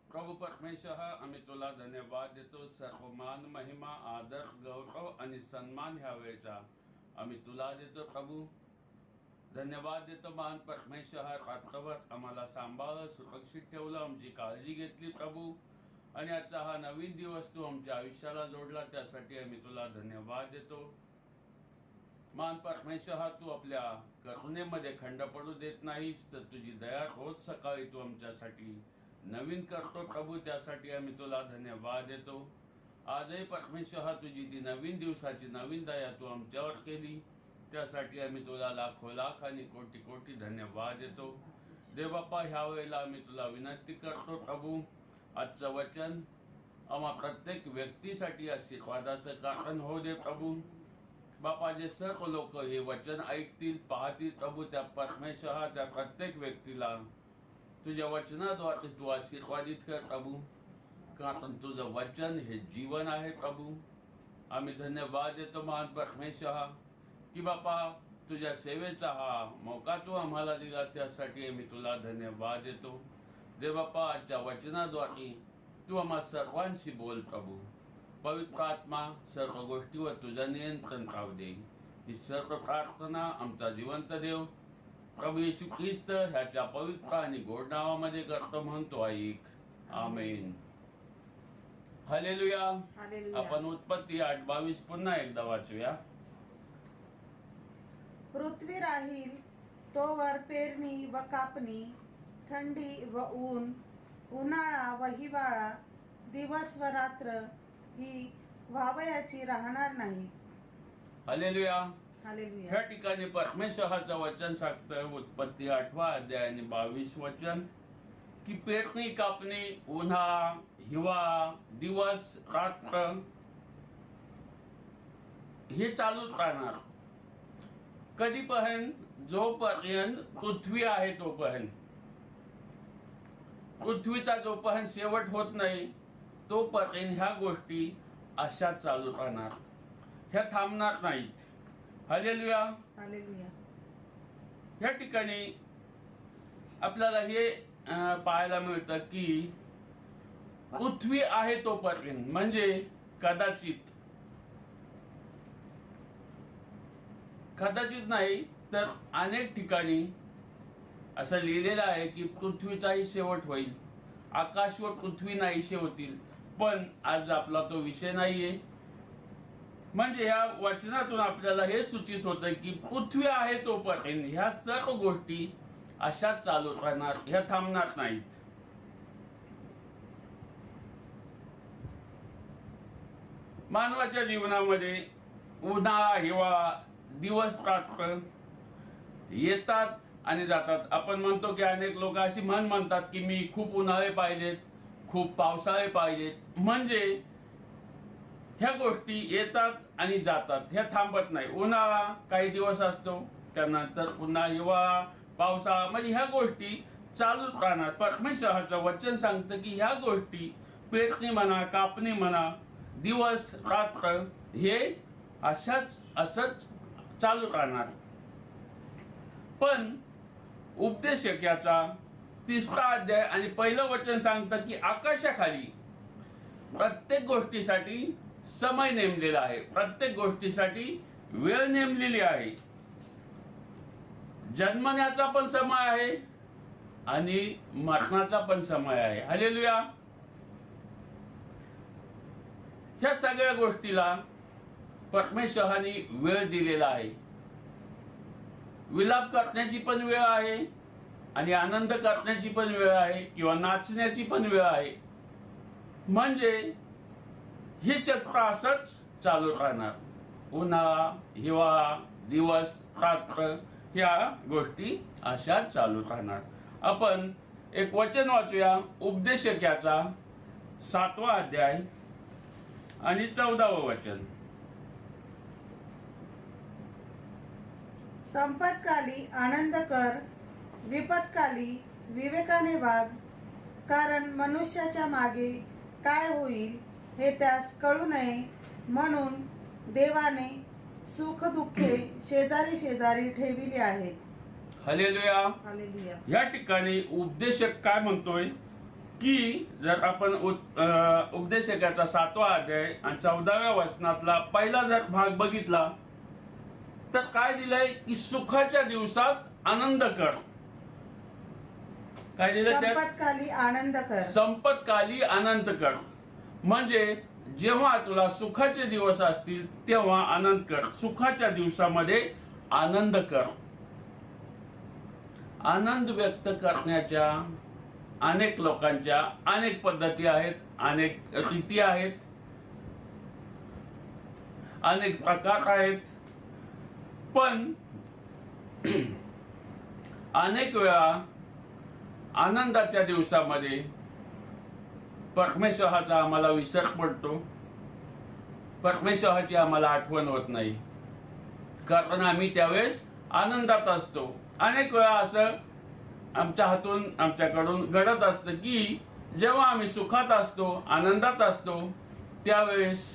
प्रभू परमेश्वर, आम्ही तुला धन्यवाद देतो. सर्व मान, महिमा, आदर, गौरव आणि सन्मान ह्या वेळेचा आम्ही तुला देतो प्रभू. धन्यवाद देतो मान परमेश्वर, रात्रभर आम्हाला सांभाळलं, सुरक्षित ठेवलं, आमची काळजी घेतली प्रभू. आणि आजचा हा नवीन दिवस तू आमच्या आयुष्याला जोडला, त्यासाठी आम्ही तुला धन्यवाद देतो. मान परमेश्वर, तू आपल्या करुणेमध्ये खंड पडू देत नाहीस, तर तुझी दया रोज सकाळी तू आमच्यासाठी नवीन करतो प्रभू. त्यासाठी आम्ही तुला धन्यवाद देतो. आजही परमेश्वर, तुझी ती नवीन दिवसाची नवीन दया तू आमच्यावर केली, त्यासाठी आम्ही तुला लाखो लाख आणि कोटी कोटी धन्यवाद देतो. देव बाप्पा, ह्या वेळेला आम्ही तुला विनंती करतो प्रभू, आजचं वचन आम्हा प्रत्येक व्यक्तीसाठी आशीर्वादाचं कारण होऊ दे प्रभू. बापा, जे सर्व लोक हे वचन ऐकतील, पाहतील प्रभू, त्या परमेश्वर त्या प्रत्येक व्यक्तीला तुझ्या वचनाद्वारे तू आशीर्वादित कर प्रभू. कारण तुझं वचन हे जीवन आहे प्रभू. आम्ही धन्यवाद देतो मान परमेश्वर, की बापा तुझ्या सेवेचा हा मौका तू आम्हाला दिला, त्यासाठी आम्ही तुला धन्यवाद देतो. देव बाप्पा, आजच्या वचनाद्वारे तू आम्हा सर्वांशी बोल प्रभू. पवित्र आत्मा सर्व गोष्टीवर तुझं नियंत्रण राहू दे. ही सर्व प्रार्थना आमचा जिवंत देव प्रभू येशू ख्रिस्त ह्याच्या पवित्र आणि गोड नावामध्ये करतो म्हणतो, ऐक. आमेन. हालेलुया. हालेलुया. आपण उत्पत्ती 8:22 पुन्हा एकदा वाचूया. पृथ्वी राहील तोवर पेरणी व कापणी, थंडी व ऊन, उन्हाळा व हिवाळा, दिवस व रात्र ही व्हावयाची राहणार नाही. हालेलुया. हालेलुया. ह्या ठिकाणी परमेश्वराचं वचन सांगतं, उत्पत्ती 8वा अध्याय आणि 22 वचन, की पेरणी, कापणी, उन्हाळा, हिवाळा, दिवस, रात्र हे चालूच राहणार. कधीपर्यंत? जोपर्यंत पृथ्वी आहे तोपर्यंत. पृथ्वीचा जोपर्यंत शेवट होत नाही तोपर्यंत ह्या गोष्टी अशा चालू राहणार, ह्या थांबणार नाहीत. हालेलुया. हालेलुया. या ठिकाणी आपल्याला हे पाहायला मिळतं की पृथ्वी आहे तोपर्यंत, म्हणजे कदाचित नाही तर अनेक ठिकाणी असं लिहिलेलं आहे की पृथ्वीचाही शेवट होईल, आकाश व पृथ्वी नाहीसे होतील. पण आज आपला तो विषय नाहीये. म्हणजे ह्या वचनातून आपल्याला हे सूचित होतं की पृथ्वी आहे तोपर्यंत ह्या सर्व गोष्टी अशाच चालू राहणार, ह्या थांबणार नाहीत. मानवाच्या जीवनामध्ये उन्हाळा, हिवाळा, दिवस रात्र येतात आणि जातात. आपण म्हणतो की अनेक लोक अशी म्हणतात की मी खूप उन्हाळे पाहिजेत, खूप पावसाळे पाहिजेत. म्हणजे ह्या गोष्टी येतात आणि जातात, ह्या थांबत नाही. उन्हाळा काही दिवस असतो, त्यानंतर पुन्हा हिवाळा, पावसाळा, म्हणजे ह्या गोष्टी चालूच राहणार. परमेश्वराचं वचन सांगतं की ह्या गोष्टी पेरणी म्हणा, कापणी म्हणा, दिवस रात्र हे असंच चालू राहणार. पण उपदेशकाचा 30 अध्याय आणि पहिलं वचन सांगतं की आकाशाखाली प्रत्येक गोष्टीसाठी समय नेमलेला आहे, प्रत्येक गोष्टीसाठी वेळ नेमलेली आहे. जन्मण्याचा पण समय आहे आणि मरणाचा पण समय आहे. हालेलुया. ह्या सगळ्या गोष्टीला परमेश्वराने वेळ दिलेला आहे. विलाप करण्याची पण वेळ आहे आणि आनंद करण्याची पण वेळ आहे किंवा नाचण्याची पण वेळ आहे. म्हणजे हे चक्र असंच चालू राहणार. उन्हाळा, हिवाळा, दिवस रात्र ह्या गोष्टी अशाच चालू राहणार. आपण एक वचन वाचूया, उपदेशकाचा 7वा अध्याय आणि 14वं वचन. संपत्काली आनंद कर, विपत्काली विवेकाने वाग, कारण मनुष्याच्या मागे काय होईल हे त्यास कळू नये, म्हणून देवाने सुख दुःखे शेजारी शेजारी ठेविली आहेत. हालेलुया. हालेलुया. या ठिकाणी उपदेशक काय म्हणतोय की जर आपण उपदेशकाचा 7वा अध्याय आणि 14व्या वचनातला पहिला जर भाग बघितला तर काय दिलंय की सुखाच्या दिवसात आनंद कर. काय दिलं त्यात? संपत्काली आनंद कर. संपत्काली आनंद कर. म्हणजे जेव्हा तुला सुखाचे दिवस असतील तेव्हा आनंद कर. सुखाच्या दिवसामध्ये आनंद कर. आनंद व्यक्त करण्याच्या अनेक लोकांच्या अनेक पद्धती आहेत, अनेक रीती आहेत, अनेक प्रकार आहेत. पण अनेक वेळा आनंदाच्या दिवसामध्ये परमेश्वराचा आम्हाला विसर पडतो, परमेश्वराची आम्हाला आठवण होत नाही, कारण आम्ही त्यावेळेस आनंदात असतो. अनेक वेळा असं आमच्या हातून आमच्याकडून घडत असतं की जेव्हा आम्ही सुखात असतो, आनंदात असतो, त्यावेळेस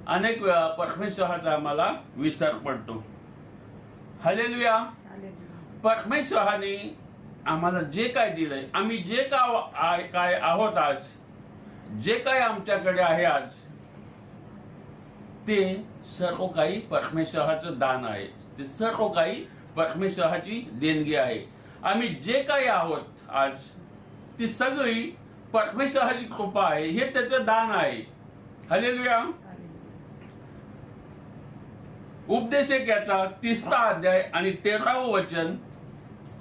अनेक वेळा परमेश्वराचा आम्हाला विसर पडतो. हालेलुया. परमेश्वराने आम्हाला जे काय दिलंय, आम्ही जे काय आहोत आज, जे काय आमच्याकडे आहे आज, ते सर्व काही परमेश्वराचं दान आहे. ते सर्व काही परमेश्वराची देणगी आहे. आम्ही जे काही आहोत आज, ती सगळी परमेश्वराची कृपा आहे, हे त्याचं दान आहे. हालेलुया. उपदेशकाचा 30 अध्याय आणि 13वं वचन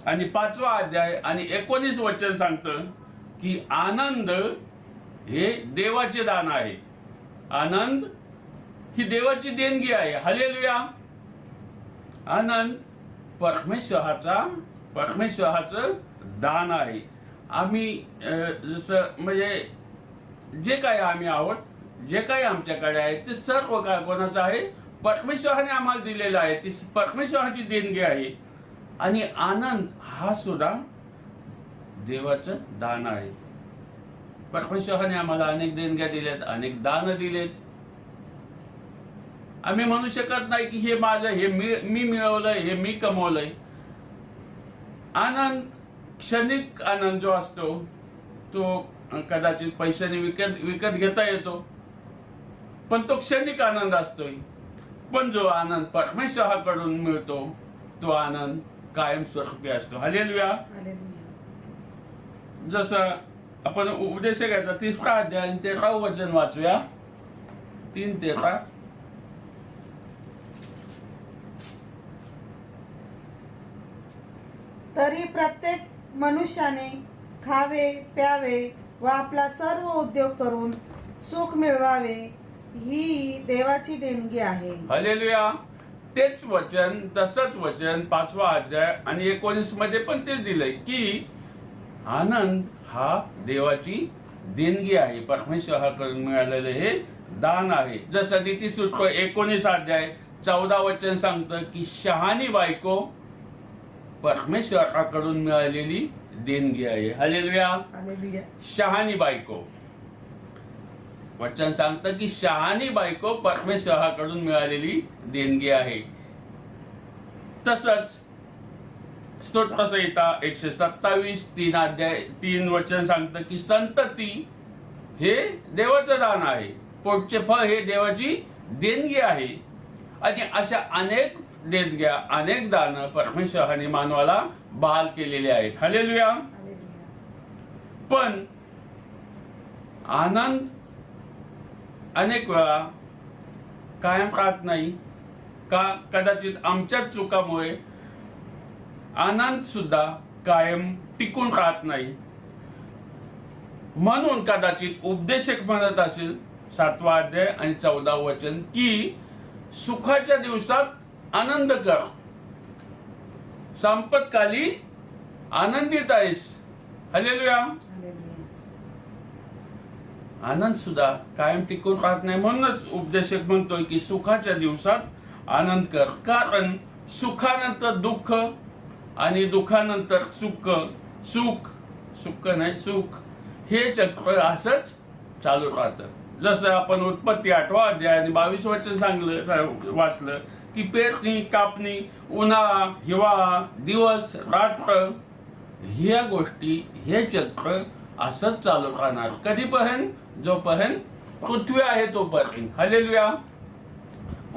आणि 5वा अध्याय आणि 19 वचन सांगतं की आनंद हे देवाचे दान आहे. आनंद ही देवाची देणगी आहे. हालेलुया. आनंद परमेश्वराचं दान आहे. आम्ही जसं म्हणजे जे काही आम्ही आहोत, जे काही आमच्याकडे आहे, ते सर्व काय कोणाचं आहे? परमेश्वराने आम्हाला दिलेलं आहे. ती परमेश्वराची देणगी आहे. आणि आनंद हा सुद्धा देवाचं दान आहे. परमेश्वराने आम्हाला अनेक देणग्या दिल्यात, अनेक दान दिलेत. आम्ही म्हणू शकत नाही की हे माझं, हे मी मिळवलंय, हे मी कमवलंय. आनंद, क्षणिक आनंद जो असतो तो कदाचित पैशाने विकत घेता येतो, पण तो क्षणिक आनंद असतोय. पण जो आनंद परमेश्वराकडून मिळतो तो आनंद कायमस्वरूपी असतो. हालेलुया. हालेलुया. जसं आपण उपदेशकाचा 30 अध्याय आणि 13 वचन वाचूया. 3:13. तरी प्रत्येक मनुष्याने खावे प्यावे व आपला सर्व उद्योग करून सुख मिळवावे ही देवाची देणगी आहे. हालेलुया. तेच वचन, तसंच वचन 5वा अध्याय आणि 19 मध्ये पण तेच दिलंय की आनंद हा देवाची देणगी आहे, परमेश्वराकडून मिळालेलं हे दान आहे. जसं नीतिसूत्र 19 अध्याय 14 वचन सांगतं की शहाणी बायको परमेश्वराकडून मिळालेली देणगी आहे. हालेलुया. हालेलुया. शहाणी बायको, वचन सांगतं की शहाणी बायको परमेश्वराकडून मिळालेली देणगी आहे. तसंच स्तोत्रसंहिता 127 3 अध्याय 3 वचन सांगतं की संतती हे देवाचं दान आहे, पोटचे फळ हे देवाची देणगी आहे. आणि अशा अनेक देणग्या, अनेक दानं परमेश्वराने मानवाला बहाल केलेले आहेत. हालेलुया. हालेलुया. पण आनंद अनेक वेळा कायम राहत नाही का? कदाचित आमच्याच चुकामुळे आनंद सुद्धा कायम टिकून राहत नाही. म्हणून कदाचित उपदेशक म्हणत असेल 7वा अध्याय आणि 14 वचन की सुखाच्या दिवसात आनंद कर, संपत्काली आनंदित आहेस. हालेलुया. हालेलुया. आनंद सुद्धा कायम टिकून राहत नाही. म्हणूनच उपदेशक म्हणतोय की सुखाच्या दिवसात आनंद कर, कारण सुखानंतर दुःख आणि दुःखानंतर सुख, सुख नाही सुख, हे चक्र असंच चालू राहतं. जसं आपण उत्पत्ती 8वा अध्याय आणि 22 वचन वाचलं की पेरणी, कापणी, उन्हाळा, हिवाळा, दिवस, रात्र, ह्या गोष्टी, हे चक्र असंच चालू राहणार. कधीपर्यंत? जोपर्यंत पृथ्वी आहे तोपर्यंत. हालेलुया.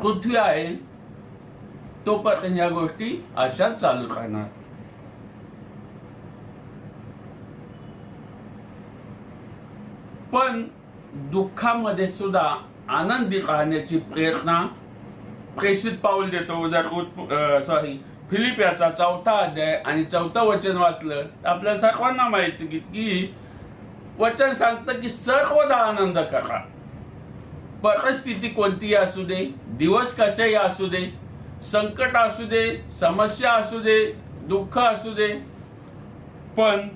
पृथ्वी आहे तोपर्यंत ह्या गोष्टी अशाच चालू राहणार. पण दुःखामध्ये सुद्धा आनंदी राहण्याची प्रेरणा प्रेषित पाऊल देतो. जर फिलिपियाचा 4था अध्याय आणि 4थं वचन वाचलं तर आपल्या सर्वांना माहिती की वचन सांगतं की सर्वदा आनंद करा. परिस्थिती कोणतीही असू दे, दिवस कसेही असू दे, संकट असू दे, समस्या असू दे, दुःख असू दे, पण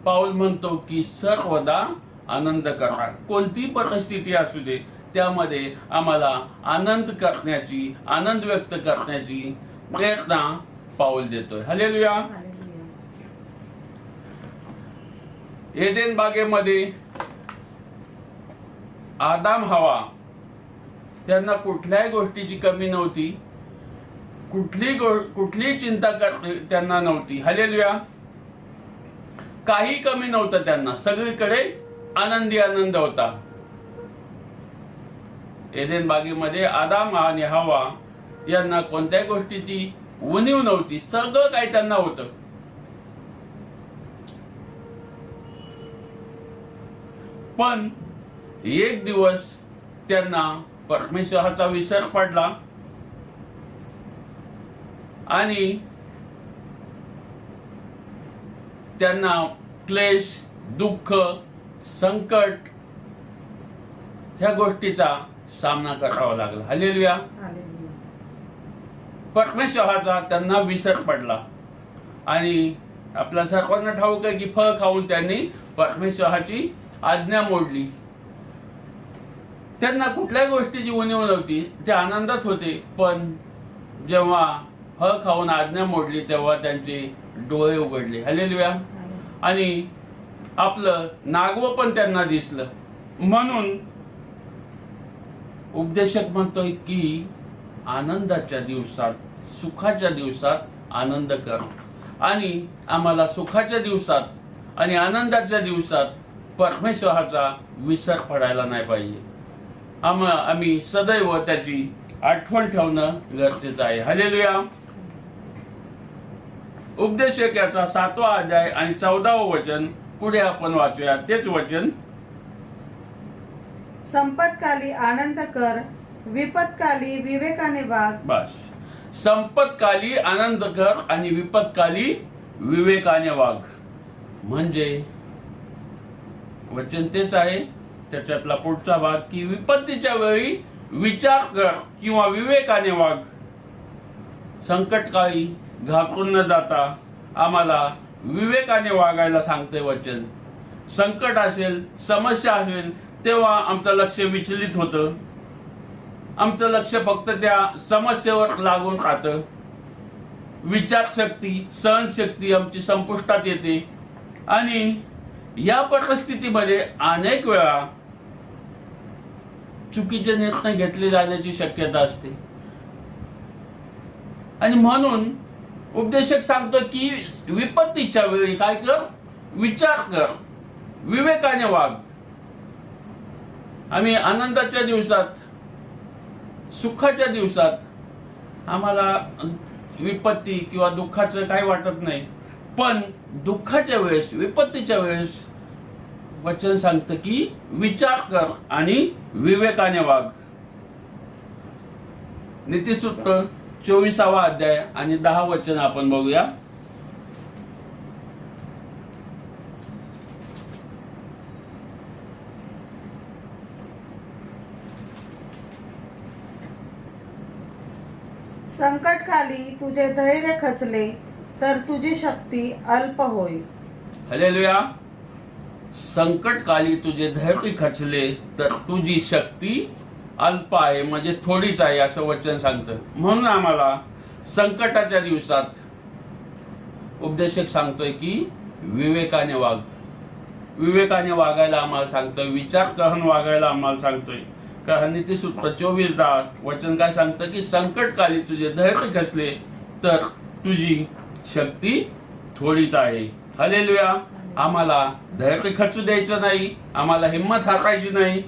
पाऊल म्हणतो की सर्वदा आनंद करा. कोणती परिस्थिती असू दे त्यामध्ये आम्हाला आनंद करण्याची, आनंद व्यक्त करण्याची प्रेरणा पाऊल देतोय. हालेलुया. हालेलुया. एदेन बागेमध्ये आदाम हवा त्यांना कुठल्याही गोष्टीची कमी नव्हती, कुठलीही चिंता त्यांना नव्हती. हालेलुया. काही कमी नव्हतं त्यांना, सगळीकडे आनंदी आनंद होता. एदेन बागेमध्ये आदाम आणि हवा यांना कोणत्याही गोष्टीची उणीव नव्हती, सगळं काही त्यांना होतं. पण एक दिवस त्यांना परमेश्वराचा विसर पडला आणि त्यांना क्लेश, दुःख, संकट ह्या गोष्टीचा सामना करावा लागला. हालेलुया. हालेलुया. परमेश्वराचा त्यांना विसर पडला आणि आपल्या सर्वांना ठाऊक आहे की फळ खाऊन त्यांनी परमेश्वराची आज्ञा मोडली. त्यांना कुठल्याही गोष्टीची उणीव नव्हती, ते आनंदात होते. पण जेव्हा फळ खाऊन आज्ञा मोडली तेव्हा त्यांचे डोळे उघडले. हालेलुया. आणि आपलं नागवं पण त्यांना दिसलं. म्हणून उपदेशक म्हणतोय की आनंदाच्या दिवसात, सुखाच्या दिवसात आनंद कर. आणि आम्हाला सुखाच्या दिवसात आणि आनंदाच्या दिवसात परमेश्वराचा विसर पडायला नाही पाहिजे. आम्ही सदैव त्याची आठवण ठेवणं गरजेचं आहे. हालेलुया. उपदेशक याचा 7वा अध्याय आणि 14वं वचन पुढे आपण वाचूया. तेच वचन. संपत्काली आनंद कर, विपत्काली विवेकाने वाग. बस. संपत्काली आनंद कर आणि विपत्काली विवेकाने वाग. म्हणजे वचन तेच आहे. त्याच्यातला पुढचा भाग की विपत्तीच्या वेळी विचार कर किंवा विवेकाने वाग. संकटकाळी घाबरून न जाता आम्हाला विवेकाने वागायला सांगते वचन. संकट असेल, समस्या असेल, तेव्हा आमचं लक्ष विचलित होतं. आमचं लक्ष फक्त त्या समस्येवर लागून राहतं. विचारशक्ती, सहनशक्ती आमची संपुष्टात येते आणि या परिस्थितीमध्ये अनेक वेळा चुकीचे निर्णय घेतले जाण्याची शक्यता असते. आणि म्हणून उपदेशक सांगतो की विपत्तीच्या वेळी काय कर, विचार कर, विवेकाने वाग. आम्ही आनंदाच्या दिवसात, सुखाच्या दिवसात आम्हाला विपत्ती किंवा दुःखाचं काही वाटत नाही, पण दुःखाच्या वेळेस, विपत्तीच्या वेळेस वचन सांगतं की विचार कर आणि विवेकाने वाग. नीतिसूत्र 24वा अध्याय आणि 10 वचन आपण बघूया. संकटकाली तुझे धैर्य खचले तर तुझी शक्ती अल्प होईल. हालेलुया. संकटकाली तुझे धैर्य खचले तर तुझी शक्ती अल्प आहे, म्हणजे थोडीच आहे असं वचन सांगतं. म्हणून आम्हाला संकटाच्या दिवसात उपदेशक सांगतोय की विवेकाने वाग. विवेकाने वागायला आम्हाला सांगतोय, विचार करून वागायला आम्हाला सांगतोय. कारण नीतिसूत्र 24:10 वचन काय सांगतं की संकटकाली तुझे धैर्य खचले तर तुझी शक्ती थोडीच आहे. हालेलुया. आम्हाला धैर्य खचू द्यायचं नाही, आम्हाला हिंमत हारायची नाही.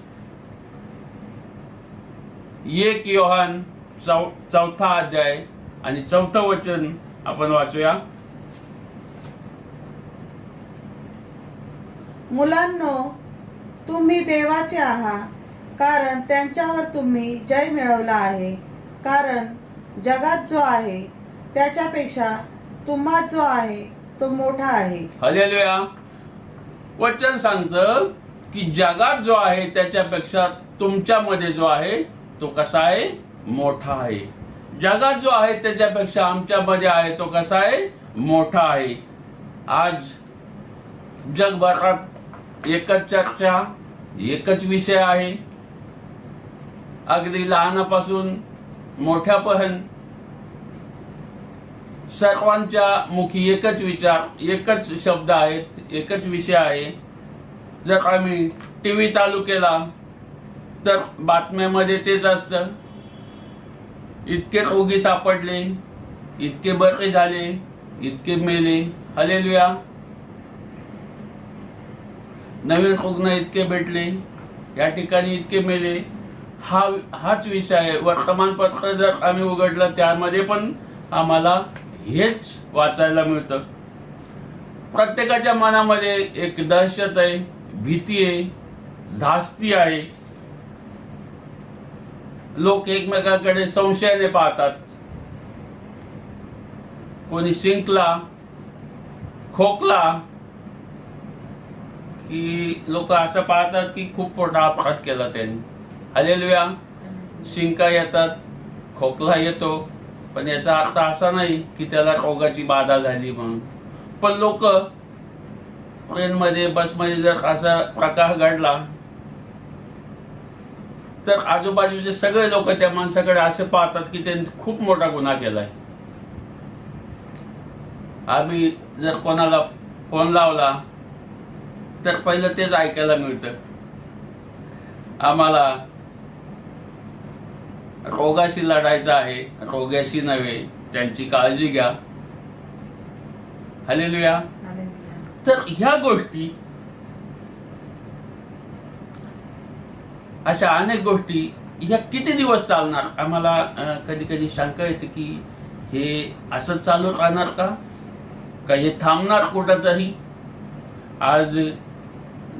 1 योहान 4था अध्याय आणि 4थं वचन आपण वाचूया. मुलांनो, तुम्ही देवाचे आहात, कारण त्यांच्यावर तुम्ही जय मिळवला आहे. कारण जगात जो आहे त्याच्यापेक्षा तुम्हात जो आहे तो मोठा आहे. हालेलुया. वचन सांगतं की जगात जो आहे त्याच्यापेक्षा तुमच्यामध्ये जो आहे तो कसा आहे, मोठा आहे. जगात जो आहे त्याच्यापेक्षा आमच्यामध्ये आहे तो कसा आहे, मोठा आहे. आज जगभरात एकच चर्चा, एकच विषय आहे. अगदी लहानापासून मोठ्यापर्यंत सर्वांच्या मुखी एकच विचार, एकच शब्द आहेत, एकच विषय आहे. जर आम्ही टीव्ही चालू केला तर बातम्यामध्ये तेच असतं. इतके रोगी सापडले, इतके बरे झाले, इतके मेले. हालेलुया. नवीन रुग्ण इतके भेटले, या ठिकाणी इतके मेले. हाच विषय आहे. वर्तमानपत्र जर आम्ही उघडलं त्यामध्ये पण आम्हाला हेच वाचायला मिळतं. प्रत्येकाच्या मनामध्ये एक दहशत आहे, भीती आहे, धास्ती आहे. लोक एकमेकांकडे संशयाने पाहतात. कोणी शिंकला, खोकला की लोक असं पाहतात की खूप मोठा अपघात केला त्यांनी. हालेलुया. शिंका येतात, खोकला येतो, पण याचा अर्थ असा नाही की त्याला रोगाची बाधा झाली म्हणून. पण लोक ट्रेनमध्ये, बसमध्ये जर असा प्रकार घडला तर आजूबाजूचे सगळे लोक त्या माणसाकडे असे पाहतात की त्यांनी खूप मोठा गुन्हा केलाय. आम्ही जर कोणाला फोन लावला तर पहिलं तेच ऐकायला मिळतं, आम्हाला रोगाशी लढायचं आहे, रोग्याशी नव्हे. त्यांची काळजी घ्या. हालेलुया. तर ह्या गोष्टी, अशा अनेक गोष्टी ह्या किती दिवस चालणार. आम्हाला कधी कधी शंका येते की हे असंच चालू राहणार का. काही थांबणार कुठंतरी? आज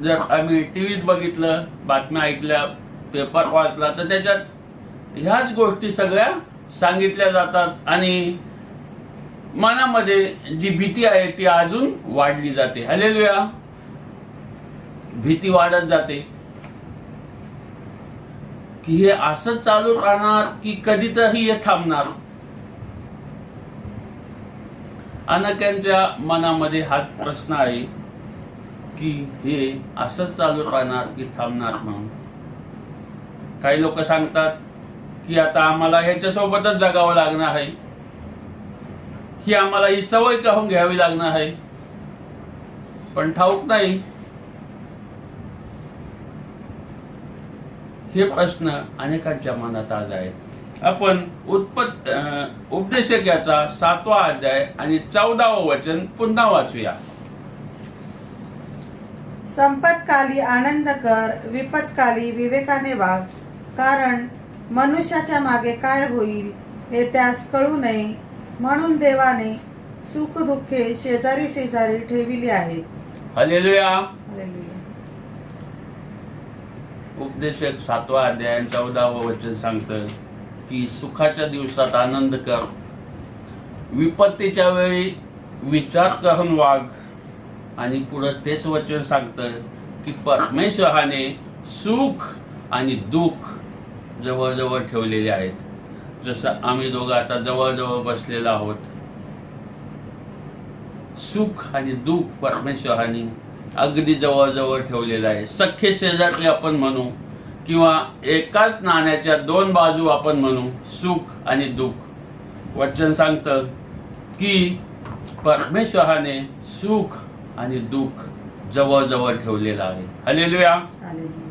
जर आम्ही टीव्हीत बघितलं, बातम्या ऐकल्या, पेपर वाचला, तर त्याच्यात ह्याच गोष्टी सगळ्या सांगितल्या जातात आणि मनामध्ये जी भीती आहे ती अजून वाढली जाते. हालेलुया. भीती वाढत जाते की हे असंच चालू राहणार की कधीतरी हे थांबणार. अनेकांच्या मनामध्ये हा प्रश्न आहे की हे असंच चालू राहणार की थांबणार म्हणून. काही लोक सांगतात की आता आम्हाला ह्याच्यासोबतच जगावं लागणार आहे, ही आम्हाला ही सवय काढून घ्यावी लागणार आहे. पण ठाऊक नाही, हे प्रश्न अनेकांच्या मनात आज आहेत. आपण उपदेशकाचा 7वा अध्याय आणि 14वं वचन पुन्हा वाचूया. संपत्काली आनंद कर, विपत्काली विवेकाने वाग, कारण मनुष्याच्या मागे काय होईल हे त्यास कळू नये, म्हणून देवाने सुख दुःखे शेजारी शेजारी ठेविली आहेत. हालेलुया. हालेलुया. उपदेशक 7वा अध्याय आणि 14वं वचन सांगतं की सुखाच्या दिवसात आनंद कर, विपत्तीच्या वेळी विचार करून वाग. आणि पुढे तेच वचन सांगतं की परमेश्वराने सुख आणि दुःख जवळजवळ ठेवलेले आहेत. जसं आम्ही दोघं आता जवळजवळ बसलेलो आहोत. सुख आणि दुःख परमेश्वराने अगदी जवळजवळ ठेवलेलं आहे. सख्खे शेजारी आपण म्हणू किंवा एकाच नाण्याच्या 2 बाजू आपण म्हणू, सुख आणि दुःख. वचन सांगतं की परमेश्वराने सुख आणि दुःख जवळजवळ ठेवलेलं आहे. हालेलुया. हालेलुया.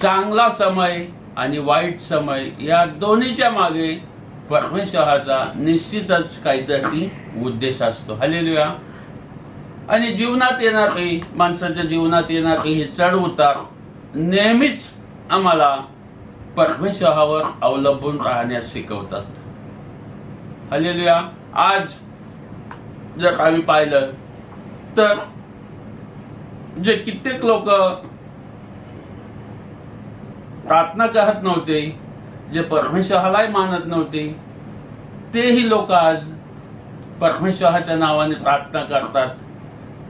चांगला समय आणि वाईट समय या दोन्हीच्या मागे परमेश्वराचा निश्चितच काहीतरी उद्देश असतो. हालेलुया. आणि जीवनात येणारी, माणसाच्या जीवनात येणारी हे चढ उतार नेहमीच आम्हाला परमेश्वरावर अवलंबून राहण्यास शिकवतात. हालेलुया. आज जर आम्ही पाहिलं तर जे कित्येक लोक प्रार्थना करत नव्हते, जे परमेश्वरालाही मानत नव्हते, तेही लोक आज परमेश्वराच्या नावाने प्रार्थना करतात,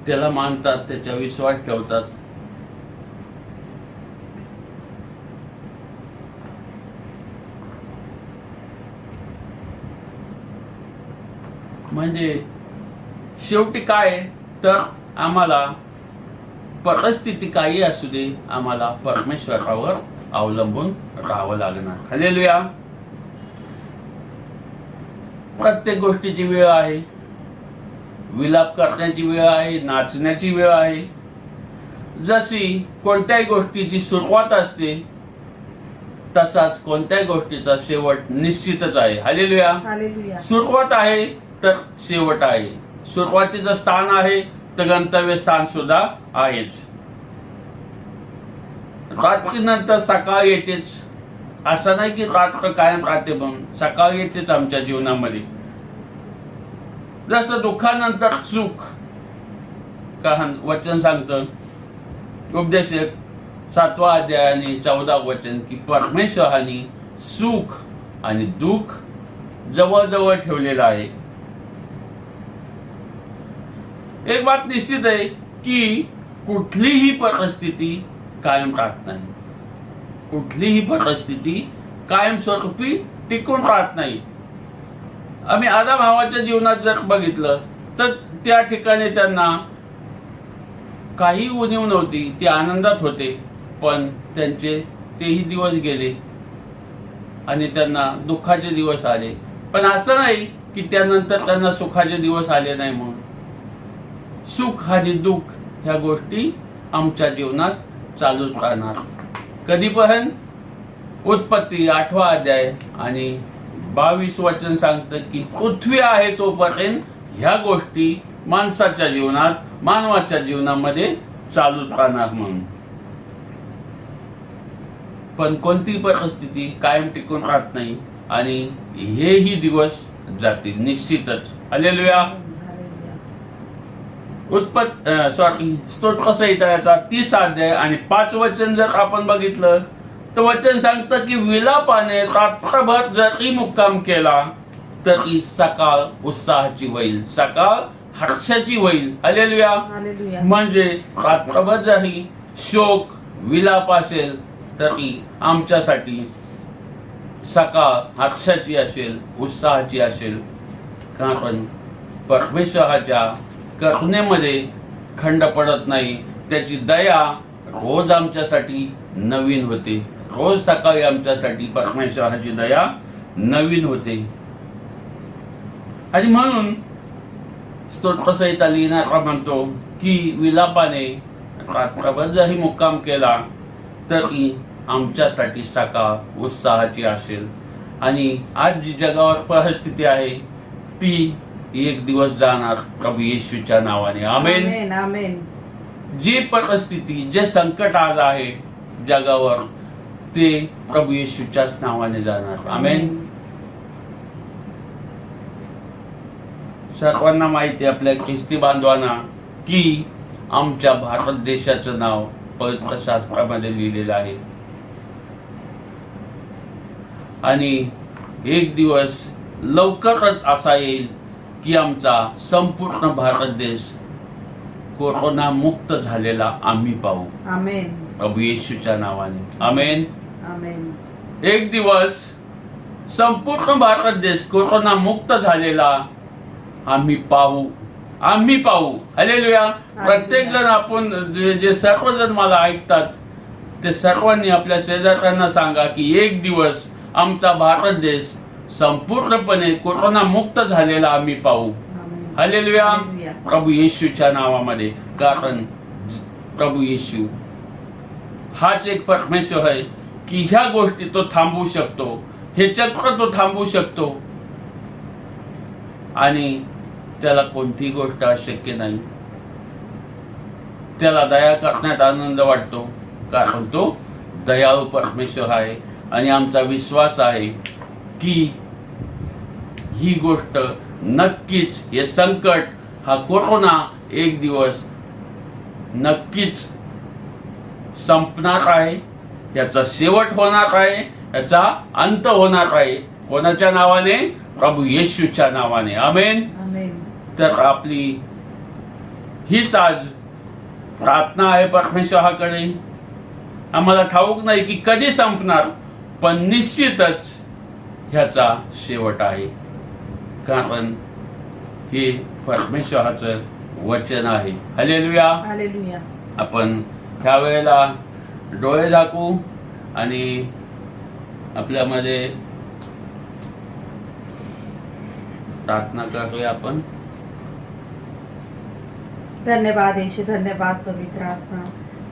त्याला मानतात, त्याच्यावर विश्वास ठेवतात. म्हणजे शेवटी काय तर आम्हाला परिस्थिती काही असू दे, आम्हाला परमेश्वरावर अवलंबून राहावं लागणार. हालेलुया. प्रत्येक गोष्टीची वेळ आहे. विलाप करण्याची वेळ आहे, नाचण्याची वेळ आहे. जशी कोणत्याही गोष्टीची सुरुवात असते तसाच कोणत्याही गोष्टीचा शेवट निश्चितच आहे. हालेलुया. हालेलुया. सुरुवात आहे तर शेवट आहे. सुरुवातीचं स्थान आहे तर गंतव्य स्थान सुद्धा आहेच. रात्री नंतर सकाळ येतेच, असं नाही की रात्र कायम राहते, म्हणून सकाळ येतेच आमच्या जीवनामध्ये. जसं दुःखानंतर सुख, कारण वचन सांगतं उपदेशक 7वा अध्याय आणि 14वं वचन की परमेश्वराने सुख आणि दुःख जवळजवळ ठेवलेलं आहे. एक बात निश्चित आहे की कुठलीही परिस्थिती कायम राहत नाही. कुठलीही परिस्थिती कायमस्वरूपी टिकून राहत नाही. आम्ही आदम हव्वाच्या जीवनात जर बघितलं तर त्या ठिकाणी त्यांना काही उणीव नव्हती, ते आनंदात होते. पण त्यांचे तेही दिवस गेले आणि त्यांना दुःखाचे दिवस आले. पण असं नाही की त्यानंतर त्यांना सुखाचे दिवस आले नाही. म्हणून सुख आणि दुःख ह्या गोष्टी आमच्या जीवनात चालूच राहणार. कधीपर्यंत? उत्पत्ती 8वा अध्याय आणि 22 वचन सांगतं की पृथ्वी आहे तोपर्यंत ह्या गोष्टी माणसाच्या जीवनात, मानवाच्या जीवनामध्ये चालूच राहणार म्हणून. पण कोणतीही परिस्थिती कायम टिकून राहत नाही आणि हेही दिवस जातील निश्चितच. हालेलुया. स्तोत्र संहिताचा 30 अध्याय आणि 5 वचन जर आपण बघितलं तर वचन सांगतं की विलापाने रात्रभर जरी मुक्काम केला तरी सकाळ उत्साहाची होईल, सकाळ हर्षाची होईल. हालेलुया. हालेलुया. म्हणजे रात्रभर जरी शोक विलाप असेल तरी आमच्यासाठी सकाळ हर्षाची असेल, उत्साहाची असेल. कारण परमेश्वराच्या करुणेमध्ये खंड पडत नाही. त्याची दया रोज आमच्यासाठी नवीन होते. रोज सकाळी आमच्यासाठी परमेश्वराची दया नवीन होते. आणि म्हणून स्तोत्रसंहिता लिहिणारा म्हणतो की विलापाने रात्रभर जरी मुक्काम केला तरी आमच्यासाठी सकाळ उत्साहाची असेल. आणि आज जी जगावर परिस्थिती आहे ती एक दिवस जाणार प्रभू येशूच्या नावाने. आमेन. आमेन. आमेन. जी परिस्थिती, जे संकट आज आहे जगावर ते प्रभू येशूच्याच नावाने जाणार. आमेन. सर्वांना माहिती आहे आपल्या ख्रिस्ती बांधवांना की आमच्या भारत देशाचं नाव पवित्र शास्त्रामध्ये लिहिलेलं आहे. आणि एक दिवस लवकरच असा येईल की आमचा संपूर्ण भारत देश कोरोना मुक्त झालेला आम्ही पाहू. आमेन. प्रभू येशूच्या नावाने. आमेन. आमेन. एक दिवस संपूर्ण भारत देश कोरोना मुक्त झालेला आम्ही पाहू. हालेलुया. प्रत्येक जण आपण जे सर्वजण मला ऐकतात ते सर्वांनी आपल्या शेजाऱ्यांना सांगा की एक दिवस आमचा भारत देश संपूर्णपणे कोरोना मुक्त झालेला आम्ही पाहू. हालेलुया. हालेलुया. प्रभू येशूच्या नावामध्ये. कारण प्रभू येशू हाच एक परमेश्वर आहे की ह्या गोष्टी तो थांबवू शकतो, हे चक्र तो थांबवू शकतो. आणि त्याला कोणतीही गोष्ट अशक्य नाही. त्याला दया करण्यात आनंद वाटतो कारण तो दयाळू परमेश्वर आहे. आणि आमचा विश्वास आहे की ही गोष्ट नक्कीच, हे संकट, हा कोरोना एक दिवस नक्कीच संपणार आहे. याचा शेवट होणार आहे, याचा अंत होणार आहे. कोणाच्या नावाने? प्रभू येशूच्या नावाने. आमेन. आमेन. तर आपली हीच आज प्रार्थना आहे परमेश्वराकडे. आम्हाला ठाऊक नाही की कधी संपणार, पण निश्चितच ह्याचा शेवट आहे. कारण हे परमेश्वराचं वचन आहे. हालेलुया. हालेलुया. आपण ह्या वेळेला डोळे झाकू आणि आपल्यामध्ये प्रार्थना करूया आपण. धन्यवाद येशू. धन्यवाद पवित्र आत्मा.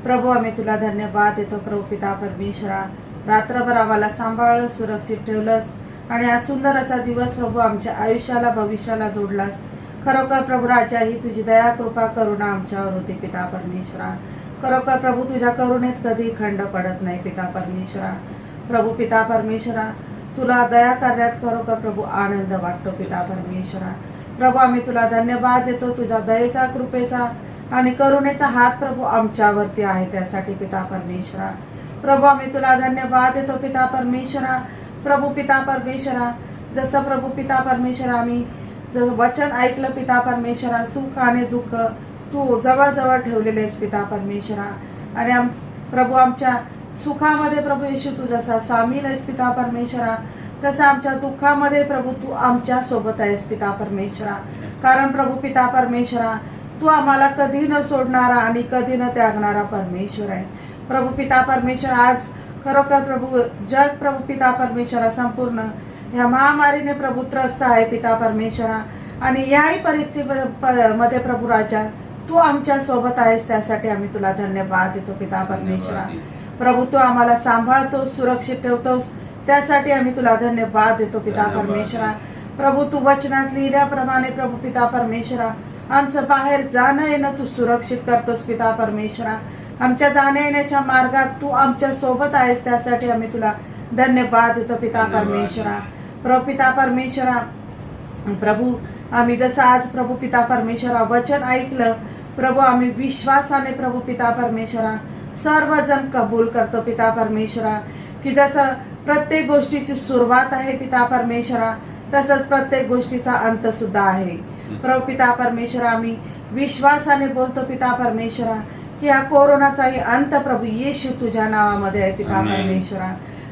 प्रभू आम्ही तुला धन्यवाद देतो. प्रभू पिता परमेश्वरा, रात्रभर आम्हाला सांभाळलं, सुरक्षित ठेवलंस आणि हा सुंदर असा दिवस प्रभू आमच्या आयुष्याला, भविष्याला जोडलास. खरोखर प्रभू राजा, ही तुझी दया, कृपा, करुणा आमच्यावर होती पिता परमेश्वरा. खरोखर प्रभू तुझ्या करुणेत कधी खंड पडत नाही पिता परमेश्वरा. प्रभू पिता परमेश्वरा, तुला दया करण्यात खरोखर प्रभू आनंद वाटतो पिता परमेश्वरा. प्रभू आम्ही तुला धन्यवाद देतो. तुझ्या दयेचा, कृपेचा आणि करुणेचा हात प्रभू आमच्यावरती आहे त्यासाठी पिता परमेश्वरा. प्रभू आम्ही तुला धन्यवाद देतो पिता परमेश्वरा. प्रभू पिता परमेश्वरा, जसं प्रभू पिता परमेश्वरा आम्ही वचन ऐकलं पिता परमेश्वरा, सुख आणि दुःख तू जवळजवळ ठेवलेलेस पिता परमेश्वरा. आणि प्रभू आमच्या सुखामध्ये प्रभू येशू तू जसा सामील आहेस पिता परमेश्वरा, तसं आमच्या दुःखामध्ये प्रभू तू आमच्या सोबत आहेस पिता परमेश्वरा. कारण प्रभू पिता परमेश्वरा, तू आम्हाला कधी न सोडणारा आणि कधी न त्यागणारा परमेश्वर आहे. प्रभू पिता परमेश्वर, आज खरोखर प्रभू जग प्रभू पिता परमेश्वरा संपूर्ण ह्या महामारीने प्रभू त्रस्त आहे पिता परमेश्वरा. आणि याही परिस्थितीमध्ये प्रभू राजा तू आमच्या सोबत आहेस, त्यासाठी आम्ही तुला धन्यवाद देतो पिता परमेश्वरा. प्रभू तू आम्हाला सांभाळतोस, सुरक्षित ठेवतोस, त्यासाठी आम्ही तुला धन्यवाद देतो पिता परमेश्वरा. प्रभू तू वचनात लिहिल्याप्रमाणे प्रभू पिता परमेश्वरा, आमचं बाहेर जाणं येणं तू सुरक्षित करतोस पिता परमेश्वरा. आमच्या जाण्या येण्याच्या मार्गात तू आमच्या सोबत आहेस, त्यासाठी आम्ही तुला धन्यवाद देतो पिता परमेश्वरा. प्रभू पिता परमेश्वरा, प्रभू आम्ही जसं आज प्रभू पिता परमेश्वरा वचन ऐकलं प्रभू, आम्ही विश्वासाने प्रभू पिता परमेश्वरा सर्वजण कबूल करतो पिता परमेश्वरा, की जसं प्रत्येक गोष्टीची सुरुवात आहे पिता परमेश्वरा, तसंच प्रत्येक गोष्टीचा अंत सुद्धा आहे प्रभू पिता परमेश्वरा. आम्ही विश्वासाने बोलतो पिता परमेश्वरा की हा कोरोनाचाही अंत प्रभू येशू तुझ्या नावामध्ये आहे पिता आमेन. परमेश्वरा.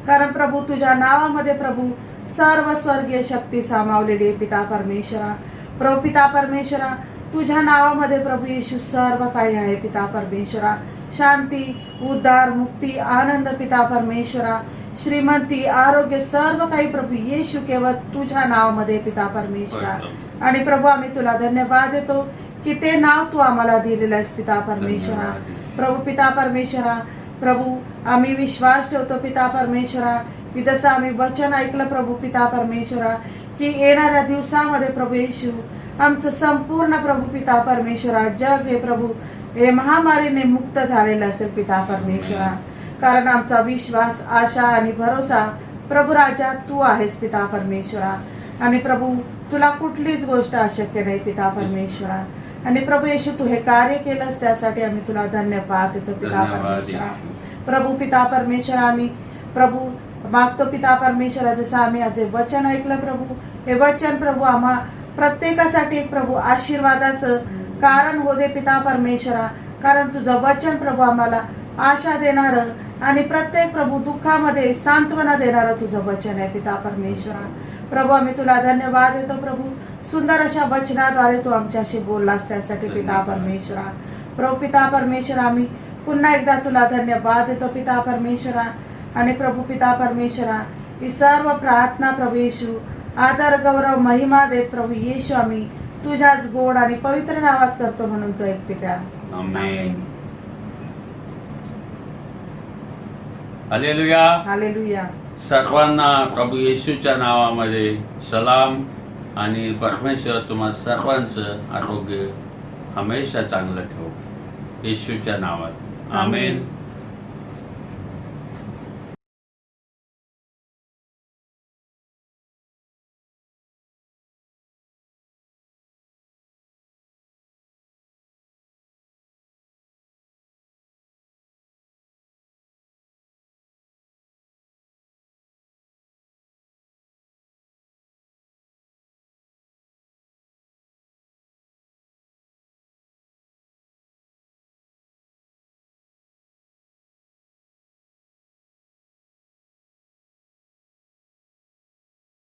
कारण प्रभू तुझ्या नावामध्ये प्रभू सर्व स्वर्गीय शक्ती सामावलेली आहे पिता परमेश्वरा. प्रभू पिता परमेश्वरा तुझ्या नावामध्ये प्रभू येशू सर्व काही आहे पिता परमेश्वरा. शांती, उद्धार, मुक्ती, आनंद पिता परमेश्वरा, श्रीमंती, आरोग्य सर्व काही प्रभू येशू केवळ तुझ्या नावामध्ये पिता परमेश्वरा. आणि प्रभू आम्ही तुला धन्यवाद देतो की ते नाव तू आम्हाला दिलेलं आहेस पिता परमेश्वरा. प्रभू पिता परमेश्वरा, प्रभू आम्ही विश्वास ठेवतो पिता परमेश्वरा की जसं आम्ही वचन ऐकलं प्रभू पिता परमेश्वरा की येणाऱ्या दिवसामध्ये प्रभू येशू आमचं संपूर्ण प्रभू पिता परमेश्वरा जग हे प्रभू हे महामारीने मुक्त झालेलं असेल पिता परमेश्वरा. कारण आमचा विश्वास, आशा आणि भरोसा प्रभू राजा तू आहेस पिता परमेश्वरा. आणि प्रभू तुला कुठलीच गोष्ट अशक्य नाही पिता परमेश्वरा. आणि प्रभू येशू तू हे कार्य केलंस त्यासाठी आम्ही तुला धन्यवाद देतो पिता परमेश्वरा. प्रभू पिता परमेश्वरा आम्ही प्रभू मागतो पिता परमेश्वरा, जसं आम्ही आज हे वचन ऐकलं प्रभू, हे वचन प्रभू आम्हा प्रत्येकासाठी एक प्रभू आशीर्वादाचं कारण हो दे पिता परमेश्वरा. कारण तुझं वचन प्रभू आम्हाला आशा देणारं आणि प्रत्येक प्रभू दुःखामध्ये सांत्वना देणारं तुझं वचन आहे पिता परमेश्वरा. प्रभू आम्ही तुला धन्यवाद देतो प्रभू, सुंदर अशा वचनाद्वारे तू आमच्याशी बोललास त्यासाठी पिता परमेश्वरा. प्रभू पिता परमेश्वरा आम्ही पुन्हा एकदा तुला धन्यवाद देतो पिता परमेश्वरा. आणि प्रभू पिता परमेश्वरा ही सर्व प्रार्थना प्रभू येशू आदर, गौरव, महिमा देत प्रभू येशू आम्ही तुझ्याच गोड आणि पवित्र नावात करतो म्हणून तो एक पिता. आमेन. हालेलुया. हालेलुया. सर्वांना प्रभू येशूच्या नावामध्ये सलाम. आणि परमेश्वर तुम्हा सर्वांचं आरोग्य हमेशा चांगलं ठेवो येशूच्या नावात. आमेन.